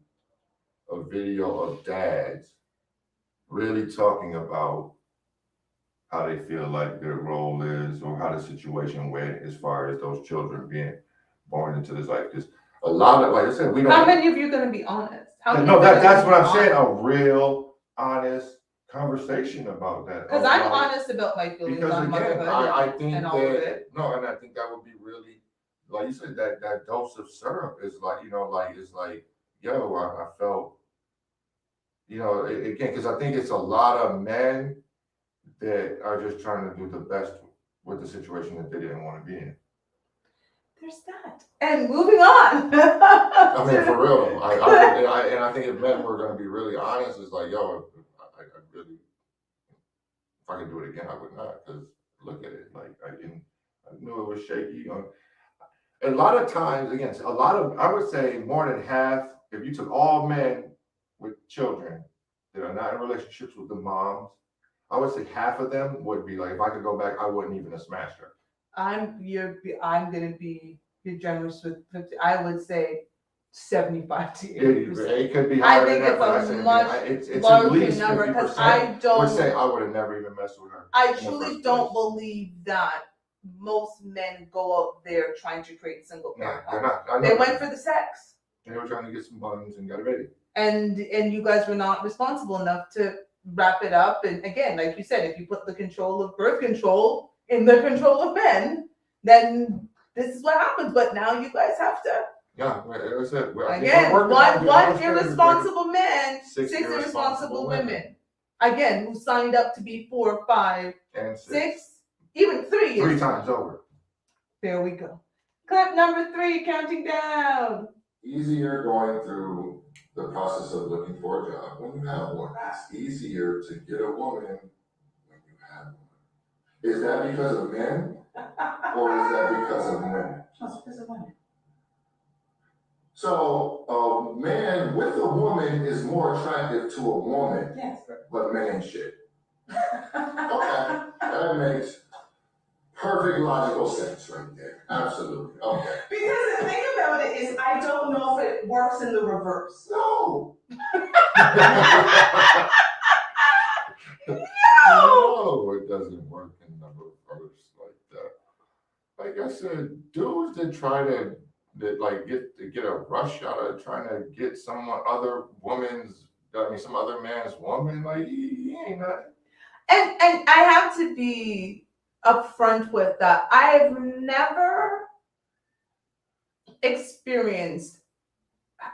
B: a video of dads really talking about
D: how they feel like their role is or how the situation went as far as those children being born into this life. Because
B: a lot of, like I said, we don't.
A: How many of you are going to be honest? How many
D: no,
A: of you are
D: that's
A: gonna
D: what
A: be
D: I'm saying.
A: honest?
D: A real, honest conversation about that.
A: Because I'm honest about my feelings
B: Because
A: on
B: again,
A: motherhood
B: I think
A: and all of
B: that
A: it.
B: no, and I think that would be really, like you said, that dose of syrup is like, like it's like, yo, I felt, again, because I think it's a lot of men that are just trying to do the best with the situation that they didn't want to be in.
A: There's that. And moving on.
B: I mean, for real, I think if men were going to be really honest, it's like, yo, I really, if I could do it again, I would not, because look at it, like I knew it was shaky. A lot of times, again, I would say more than half, if you took all men with children that are not in relationships with the moms, I would say half of them would be like, if I could go back, I wouldn't even have smashed her.
A: I'm gonna be generous with 50. I would say 75 to 80%.
B: It could be
A: I
B: higher
A: think
B: than
A: it's
B: that,
A: a
B: but
A: much
B: it's at
A: larger
B: least
A: number because
B: 50%.
A: I
B: Would say
A: don't.
B: I would have never even messed with her.
A: I
B: in the
A: truly
B: first
A: don't
B: place.
A: believe that most men go out there trying to create single
B: No,
A: parent
B: they're
A: homes.
B: not. I know
A: They
B: that.
A: went for the sex,
B: They were trying to get some buns and got a baby.
A: and you guys were not responsible enough to wrap it up. And again, like you said, if you put the control of birth control in the control of men, then this is what happens. But now you guys have to.
B: Yeah, like I said,
A: Again, one irresponsible man, 6
B: irresponsible
A: irresponsible women. Again, who signed up to be 4, 5,
B: and
A: 6, even 3 years.
B: 3 times over.
A: There we go. Clip number 3, counting down.
B: Easier going through the process of looking for a job when you have one. It's easier to get a woman when you have one. Is that because of men or is that because of women?
A: It's because of women.
B: So a man with a woman is more attractive to a woman.
A: Yes.
B: But men ain't shit. Okay, that makes perfect logical sense right there. Absolutely. Okay.
C: Because the thing about it is, I don't know if it works in the reverse.
B: No.
A: No.
B: No, it doesn't work in the reverse like that. Like I said, dudes that try to get a rush out of trying to get some other man's woman, like he ain't nothing.
A: And I have to be upfront with that. I've never experienced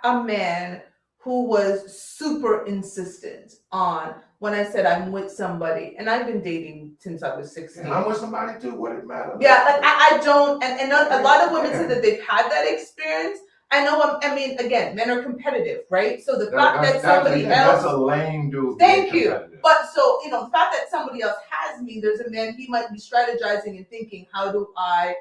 A: a man who was super insistent on when I said I'm with somebody, and I've been dating since I was 16.
B: And I'm with somebody too. What it matter?
A: Yeah, like I don't, and a lot of women say that they've had that experience. I know. I mean, again, men are competitive, right? So the fact that somebody else,
D: that's a lame dude.
A: thank you. But so the fact that somebody else has me, there's a man, he might be strategizing and thinking, how do I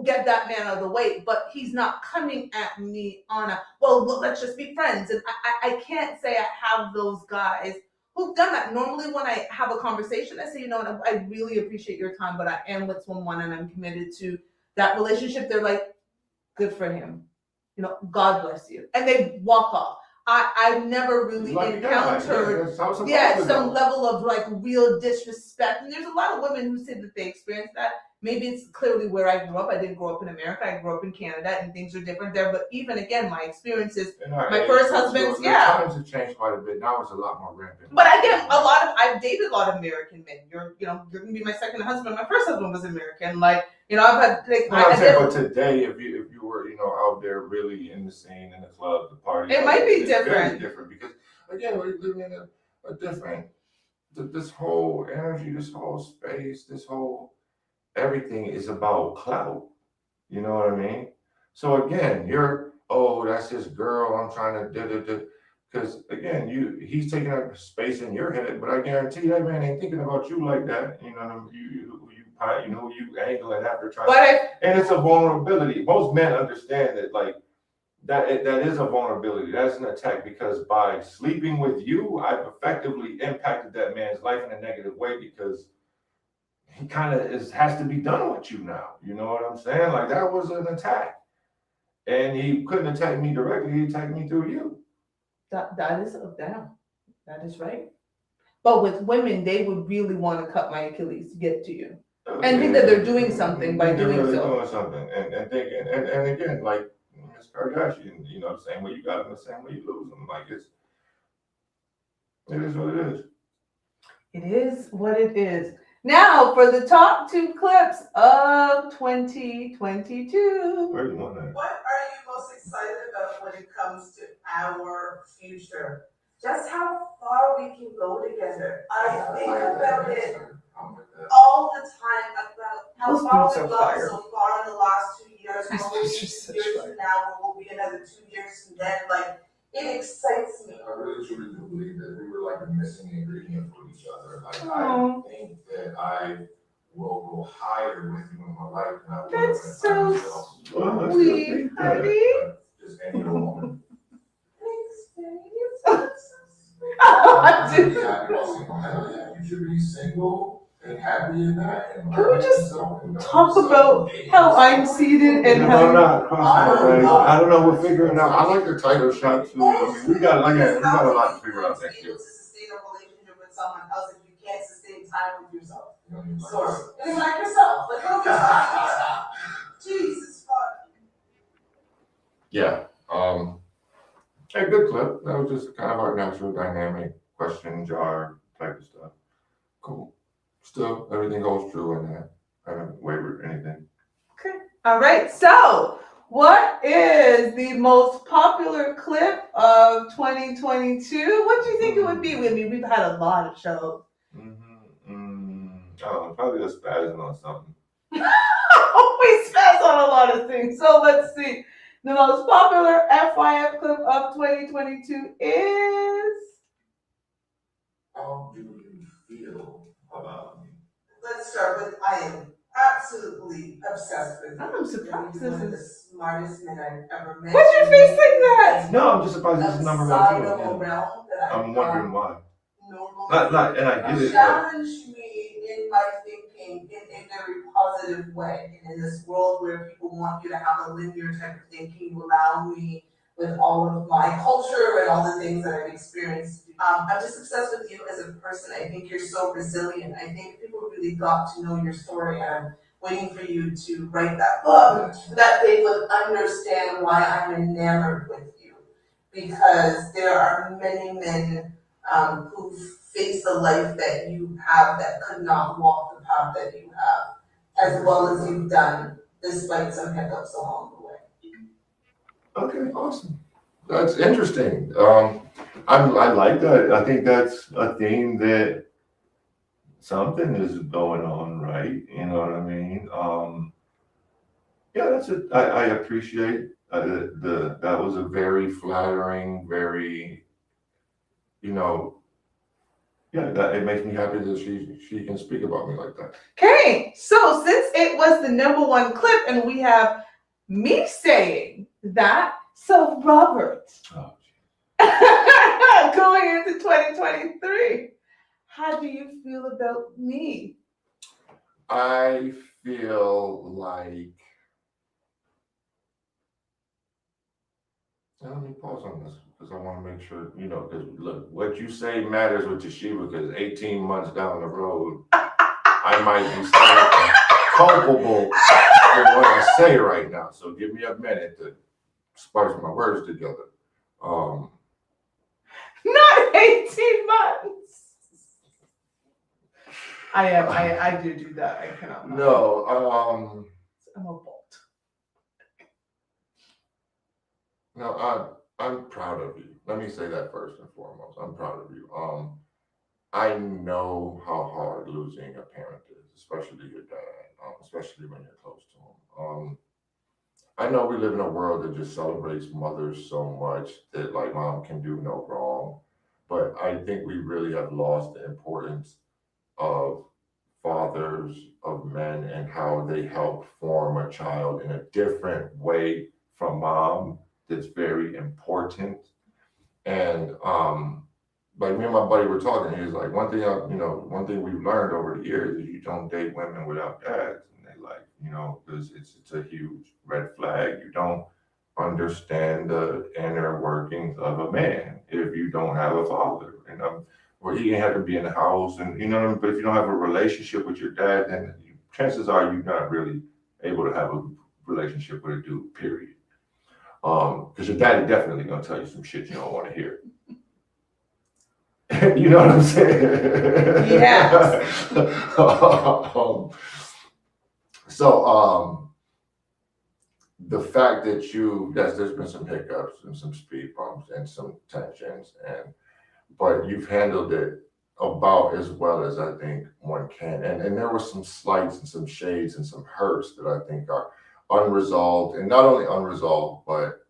A: get that man out of the way? But he's not coming at me on well, let's just be friends. And I can't say I have those guys who've done that. Normally when I have a conversation, I say, I really appreciate your time, but I am with someone and I'm committed to that relationship. They're like, good for him. God bless you. And they walk off. I've never really encountered some level of like real disrespect. And there's a lot of women who say that they experience that. Maybe it's clearly where I grew up. I didn't grow up in America. I grew up in Canada, and things are different there. But even again, my experiences, my first husband's,
B: times have changed quite a bit. Now it's a lot more rampant.
A: But again, I've dated a lot of American men. You're gonna be my second husband. My first husband was American. I've had
D: but today, if you were out there really in the scene, in the club, the party,
A: it might be different.
B: Very different because again, we're living in a different. This whole energy, this whole space, this whole everything is about clout. You know what I mean? So again, that's his girl. I'm trying to because again, he's taking up space in your head, but I guarantee that man ain't thinking about you like that. You angle it after trying. And it's a vulnerability. Most men understand that that is a vulnerability. That's an attack because by sleeping with you, I've effectively impacted that man's life in a negative way because
D: he kind of has to be done with you now. You know what I'm saying? Like that was an attack. And he couldn't attack me directly, he attacked me through you.
A: That is down. That is right. But with women, they would really want to cut my Achilles to get to you. And think that they're doing something by
D: They're
A: doing
D: really
A: so.
D: doing something. And thinking, and again, like Miss Kardashian, you know, the same way you got them, the same way you lose them. Like it is what it is.
A: It is what it is. Now for the top 2 clips of 2022.
D: Where do you want that?
C: What are you most excited about when it comes to our future? Just how far we can go together. I think about it all the time about how
A: Those
C: far
A: boots
C: we've
A: are
C: gone
A: fire.
C: so far in the last 2 years.
A: These
C: What will be
A: boots are
C: 2
A: such
C: years
A: fire.
C: from now? What will be another 2 years from then? Like, it excites me.
B: I really truly do believe that we were like a missing ingredient for each other. Like
A: Aw.
B: I think that I will go higher with you in my life than I would
A: That's
B: with
A: so
B: myself.
D: Well, let's
A: sweet,
D: do that.
A: honey.
B: Just any other woman.
C: Thanks, babe.
B: You should be happy while single. Hell yeah, you should be single and happy in that. And
A: Can we just
B: yourself and
A: talk about how I'm seated and
D: No,
A: how
D: not cross my legs. I don't know. We're figuring out.
B: I like the title shot too.
D: I mean, we got a lot to figure out next year.
C: To sustain a relationship with someone else if you can't sustain time with yourself.
B: You know what I mean?
C: So, it's like yourself. Like, what are we talking about? Jesus fuck.
B: Yeah. A good clip. That was just kind of our natural dynamic question jar type of stuff. Cool. Still, everything goes true in that. I haven't wavered anything.
A: All right, so what is the most popular clip of 2022? What do you think it would be? I mean, we've had a lot of shows.
D: Oh, probably a spasm or something.
A: We spaz on a lot of things. So let's see. The most popular FYF clip of 2022 is.
B: How do you feel about me?
C: Let's start with I am absolutely obsessed with you.
A: I'm surprised
C: You're
A: this
C: one of the
A: is.
C: smartest men I've ever met.
A: Why's your face like that?
D: No, I'm just surprised this is number one
C: Outside
D: too.
C: of a
D: Yeah.
C: realm that
D: I'm wondering why.
C: normally
D: And I get it. But
C: challenge me in my thinking in a very positive way. And in this world where people want you to have a linear type of thinking, you allow me with all of my culture and all the things that I've experienced. I'm just obsessed with you as a person. I think you're so resilient. I think people really got to know your story, and I'm waiting for you to write that book so that they would understand why I'm enamored with you. Because there are many men who've faced the life that you have that could not walk the path that you have, as well as you've done, despite some hiccups along the way.
B: Okay, awesome. That's interesting.
D: I like that. I think that's a theme that something is going on, right? You know what I mean? Yeah, that's it. I appreciate
B: That was a very flattering, very, you know, yeah, that it makes me happy that she can speak about me like that.
A: Okay, so since it was the number 1 clip and we have me saying that, so Robert,
D: oh,
A: going into 2023, how do you feel about me?
B: I feel like, now let me pause on this because I want to make sure, you know, because look, what you say matters with Toshiba because 18 months down the road, I might be still culpable in what I say right now. So give me a minute to sparse my words together.
A: Not 18 months. I do that. I cannot.
B: No,
A: I'm a bolt.
B: no, I'm proud of you. Let me say that first and foremost. I'm proud of you. I know how hard losing a parent is, especially your dad, especially when you're close to him. I know we live in a world that just celebrates mothers so much that like mom can do no wrong, but I think we really have lost the importance of fathers, of men, and how they help form a child in a different way from mom. That's very important. And like me and my buddy were talking, he was like, one thing we've learned over the years is you don't date women without dads. And they like, because it's a huge red flag. You don't understand the inner workings of a man if you don't have a father. And or he have to be in the house, and but if you don't have a relationship with your dad, then chances are you're not really able to have a relationship with a dude, period. Because your daddy definitely gonna tell you some shit you don't want to hear. You know what I'm saying?
A: Yes.
B: The fact that yes, there's been some hiccups and some speed bumps and some tensions, but you've handled it about as well as I think one can. And there were some slights and some shades and some hurts that I think are unresolved, and not only unresolved, but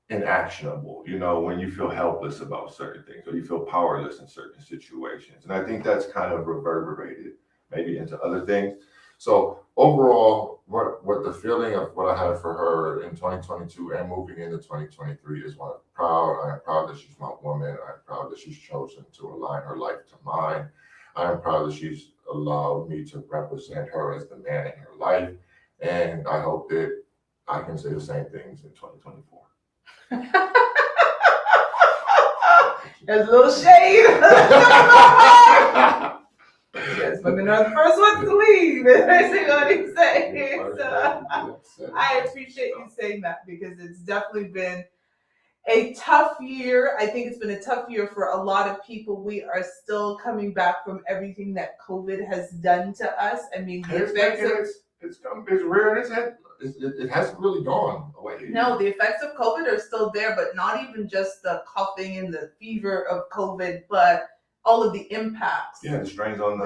B: inactionable, when you feel helpless about certain things or you feel powerless in certain situations. And I think that's kind of reverberated maybe into other things. So overall, what the feeling of what I had for her in 2022 and moving into 2023 is one, I am proud that she's my woman. I'm proud that she's chosen to align her life to mine. I am proud that she's allowed me to represent her as the man in her life. And I hope that I can say the same things in 2024.
A: There's a little shade. Yes, women are the first ones to leave. That's what he's saying. So, I appreciate you saying that because it's definitely been a tough year. I think it's been a tough year for a lot of people. We are still coming back from everything that COVID has done to us. I mean, the effects of
B: it's rearing its head. It hasn't really gone away.
A: No, the effects of COVID are still there, but not even just the coughing and the fever of COVID, but all of the impacts.
B: Yeah, the strains on the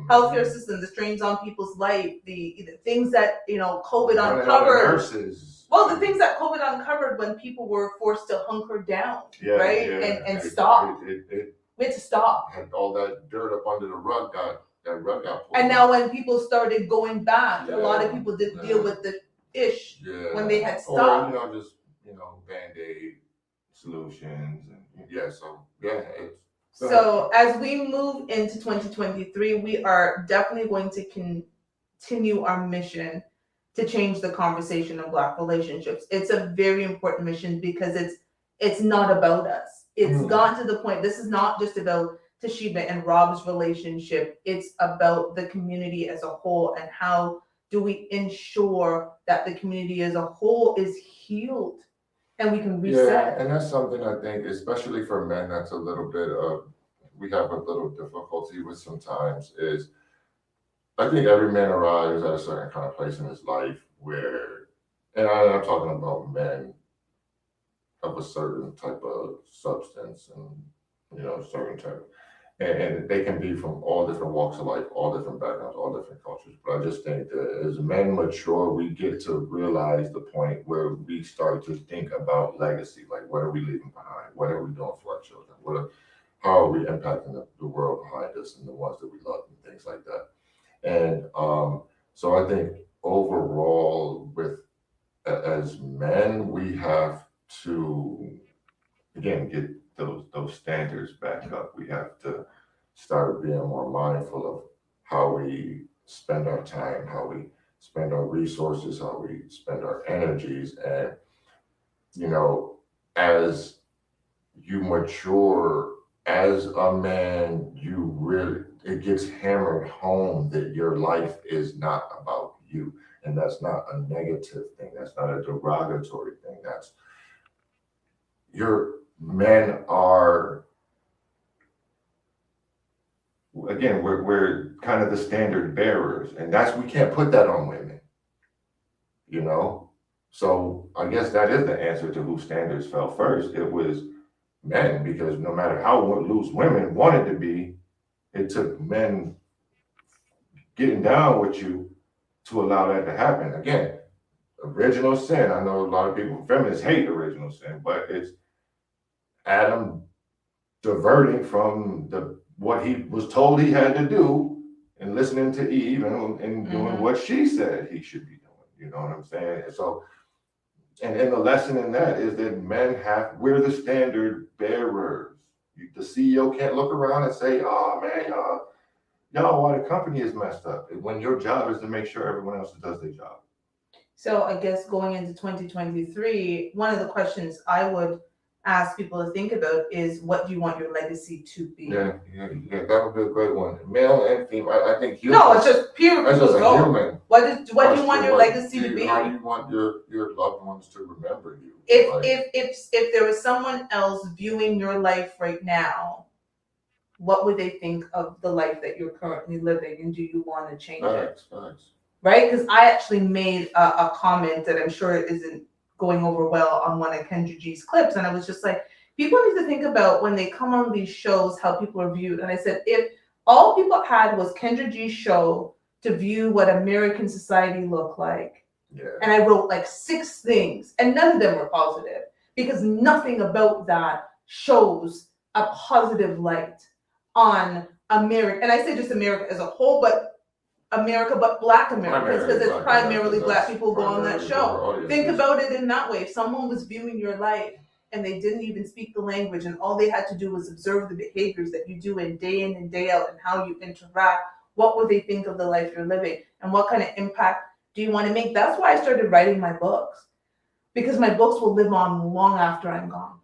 A: healthcare system, the strains on people's life, the things that COVID uncovered.
B: Nurses.
A: Well, the things that COVID uncovered when people were forced to hunker down, right, and stop. We had to stop.
B: And all that dirt up under the rug got pulled.
A: And now when people started going back, a lot of people didn't deal with the ish when they had stopped.
B: Or just Band-Aid solutions and
A: So as we move into 2023, we are definitely going to continue our mission to change the conversation of Black relationships. It's a very important mission because it's not about us. It's gotten to the point, this is not just about Toshiba and Rob's relationship. It's about the community as a whole, and how do we ensure that the community as a whole is healed and we can reset.
B: Yeah, and that's something I think, especially for men, that's a little bit of, we have a little difficulty with sometimes is, I think every man arrives at a certain kind of place in his life where, and I'm talking about men of a certain type of substance and, certain type. And they can be from all different walks of life, all different backgrounds, all different cultures. But I just think that as men mature, we get to realize the point where we start to think about legacy. Like, what are we leaving behind? What are we doing for our children? How are we impacting the world behind us and the ones that we love and things like that? And so I think overall, as men, we have to, again, get those standards back up. We have to start being more mindful of how we spend our time, how we spend our resources, how we spend our energies. And, as you mature as a man, it gets hammered home that your life is not about you. And that's not a negative thing. That's not a derogatory thing. Men are, again, we're kind of the standard bearers, and we can't put that on women, So I guess that is the answer to whose standards fell first. It was men, because no matter how loose women wanted to be, it took men getting down with you to allow that to happen. Again, original sin. I know a lot of people, feminists, hate original sin, but it's Adam diverting from what he was told he had to do and listening to Eve and doing what she said he should be doing. You know what I'm saying? And so, and the lesson in that is that we're the standard bearers. The CEO can't look around and say, "Oh man, y'all, why the company is messed up." When your job is to make sure everyone else does their job.
A: So I guess going into 2023, one of the questions I would ask people to think about is, what do you want your legacy to be?
B: Yeah, that would be a great one. Male and female. I think human.
A: No, it's just pure.
B: That's just a human.
A: What do you want your
B: What
A: legacy to be?
B: How do you want your loved ones to remember you?
A: If there was someone else viewing your life right now, what would they think of the life that you're currently living, and do you want to change it?
B: Facts.
A: Right? Because I actually made a comment that I'm sure isn't going over well on one of Kendra G's clips, and I was just like, people need to think about when they come on these shows how people are viewed. And I said, if all people had was Kendra G's show to view what American society looked like, and I wrote like 6 things, and none of them were positive, because nothing about that shows a positive light on America. And I say just America as a whole, but Black Americans, because it's primarily Black people go on that show. Think about it in that way. If someone was viewing your life and they didn't even speak the language, and all they had to do was observe the behaviors that you do in and day out and how you interact, what would they think of the life you're living, and what kind of impact do you want to make? That's why I started writing my books, because my books will live on long after I'm gone.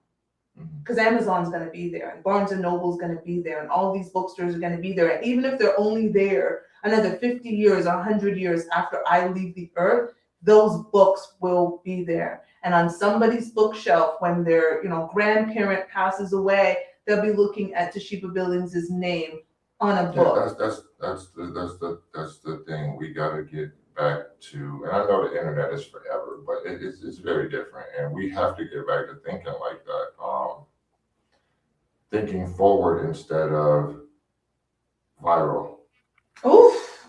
A: Because Amazon's going to be there, and Barnes and Noble's going to be there, and all these bookstores are going to be there. And even if they're only there another 50 years or 100 years after I leave the earth, those books will be there. And on somebody's bookshelf, when their grandparent passes away, they'll be looking at Toshiba Billings' name on a book.
B: That's the thing we got to get back to. And I know the internet is forever, but it's very different, and we have to get back to thinking like that. Thinking forward instead of viral.
A: Oof.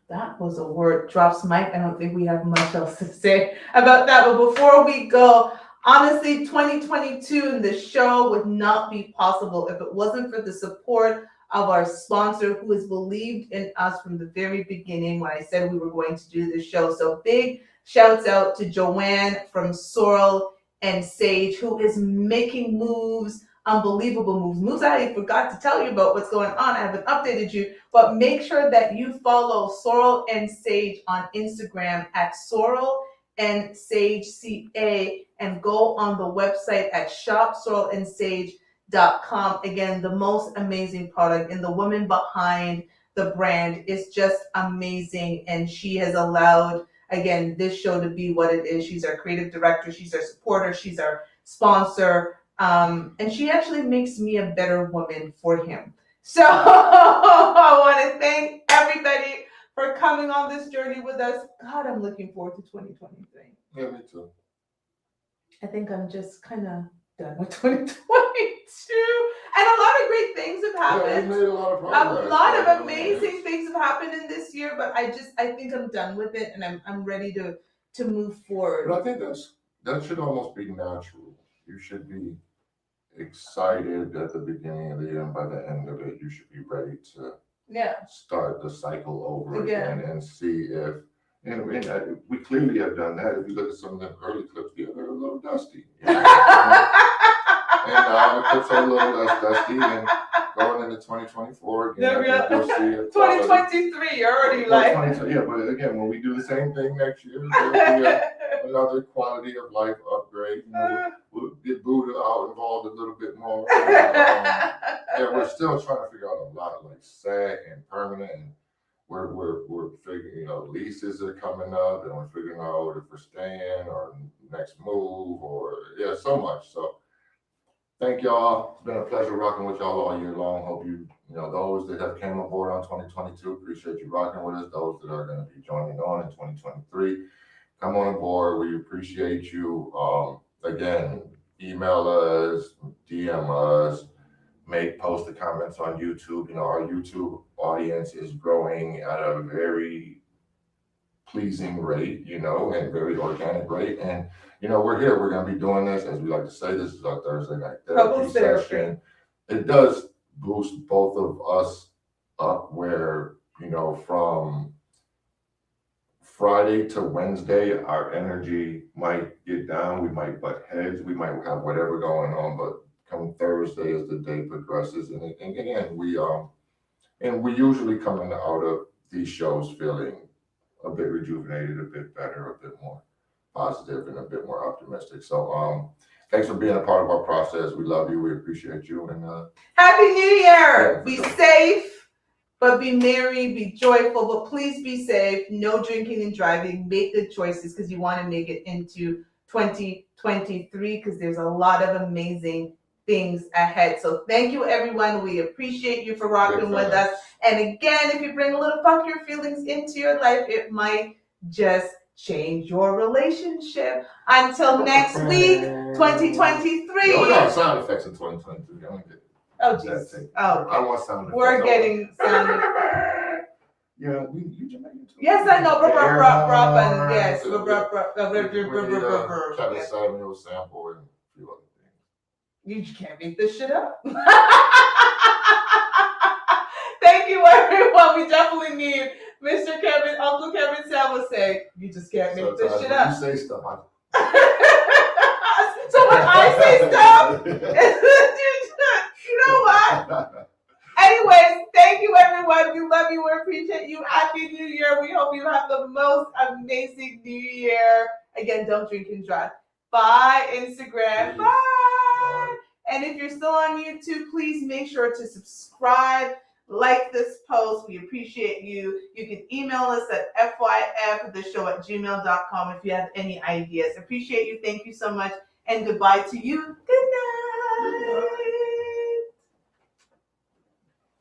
A: That was a word. Drops mic. I don't think we have much else to say about that. But before we go, honestly, 2022 and the show would not be possible if it wasn't for the support of our sponsor, who has believed in us from the very beginning when I said we were going to do this show. So big shouts out to Joanne from Sorrel and Sage, who is making moves, unbelievable moves I forgot to tell you about what's going on. I haven't updated you, but make sure that you follow Sorrel and Sage on Instagram at Sorrel and Sage CA, and go on the website at shopsorrelandsage.com. Again, the most amazing product, and the woman behind the brand is just amazing, and she has allowed, again, this show to be what it is. She's our creative director, she's our supporter, she's our sponsor. And she actually makes me a better woman for him. So I want to thank everybody for coming on this journey with us. God, I'm looking forward to 2023.
B: Yeah, me too.
A: I think I'm just kind of done with 2022. And a lot of great things have happened.
B: Yeah, we made a lot of progress.
A: A lot of amazing things have happened in this year, but I think I'm done with it, and I'm ready to move forward.
B: But I think that should almost be natural. You should be excited at the beginning of the year, and by the end of it, you should be ready to start the cycle over again and see if. And we clearly have done that. If you look at some of the early clips, they're a little dusty. And the clips are a little less dusty, and going into 2024 again, you'll see it.
A: 2023, you're already like.
B: Yeah, but again, when we do the same thing next year, there'll be another quality of life upgrade. We'll get Buddha out involved a little bit more. And we're still trying to figure out a lot of like set and permanent, and we're figuring, leases are coming up, and we're figuring out if we're staying or next move, or so much. So thank y'all. It's been a pleasure rocking with y'all all year long. Hope those that have came aboard on 2022, appreciate you rocking with us. Those that are going to be joining on in 2023, come on board. We appreciate you. Again, email us, DM us, post the comments on YouTube. Our YouTube audience is growing at a very pleasing rate, and very organic rate. And, we're here. We're going to be doing this, as we like to say, this is our Thursday night therapy session. It does boost both of us up, where, from Friday to Wednesday, our energy might get down. We might butt heads. We might have whatever going on, but come Thursday as the day progresses. And again, we usually coming out of these shows feeling a bit rejuvenated, a bit better, a bit more positive, and a bit more optimistic. So thanks for being a part of our process. We love you. We appreciate you. And
A: Happy New Year!
B: Yeah,
A: Be
B: for sure.
A: safe, but be merry, be joyful, but please be safe. No drinking and driving. Make good choices because you want to make it into 2023 because there's a lot of amazing things ahead. So thank you, everyone. We appreciate you for rocking with us. And again, if you bring a little fuck your feelings into your life, it might just change your relationship. Until next week, 2023.
B: Yeah, we got sound effects in 2023. I don't get it.
A: Oh, jeez. Oh,
B: I want sound effects.
A: we're getting sound.
B: Yeah, you Jamaican too.
A: Yes, I know.
B: The
A: Bruh,
B: air
A: bruh, bruh, bruh, and
B: horns,
A: yes.
B: the-
A: Bruh, bruh, bruh, bruh,
B: we
A: bruh, bruh,
B: need
A: bruh, bruh,
B: Kevin
A: yes.
B: Samuel sample and a few other things.
A: You can't make this shit up. Thank you, everyone. We definitely need Mr. Kevin, Uncle Kevin Sam would say, you just can't make this
B: Sometimes
A: shit
B: when
A: up.
B: you say stuff,
A: So when I say stuff, you know what? Anyways, thank you, everyone. We love you. We appreciate you. Happy New Year. We hope you have the most amazing New Year. Again, don't drink and drive. Bye, Instagram.
B: Peace.
A: Bye. And if you're still on YouTube, please make sure to subscribe, like this post. We appreciate you. You can email us at fyftheshow@gmail.com if you have any ideas. Appreciate you. Thank you so much. And goodbye to you. Good night.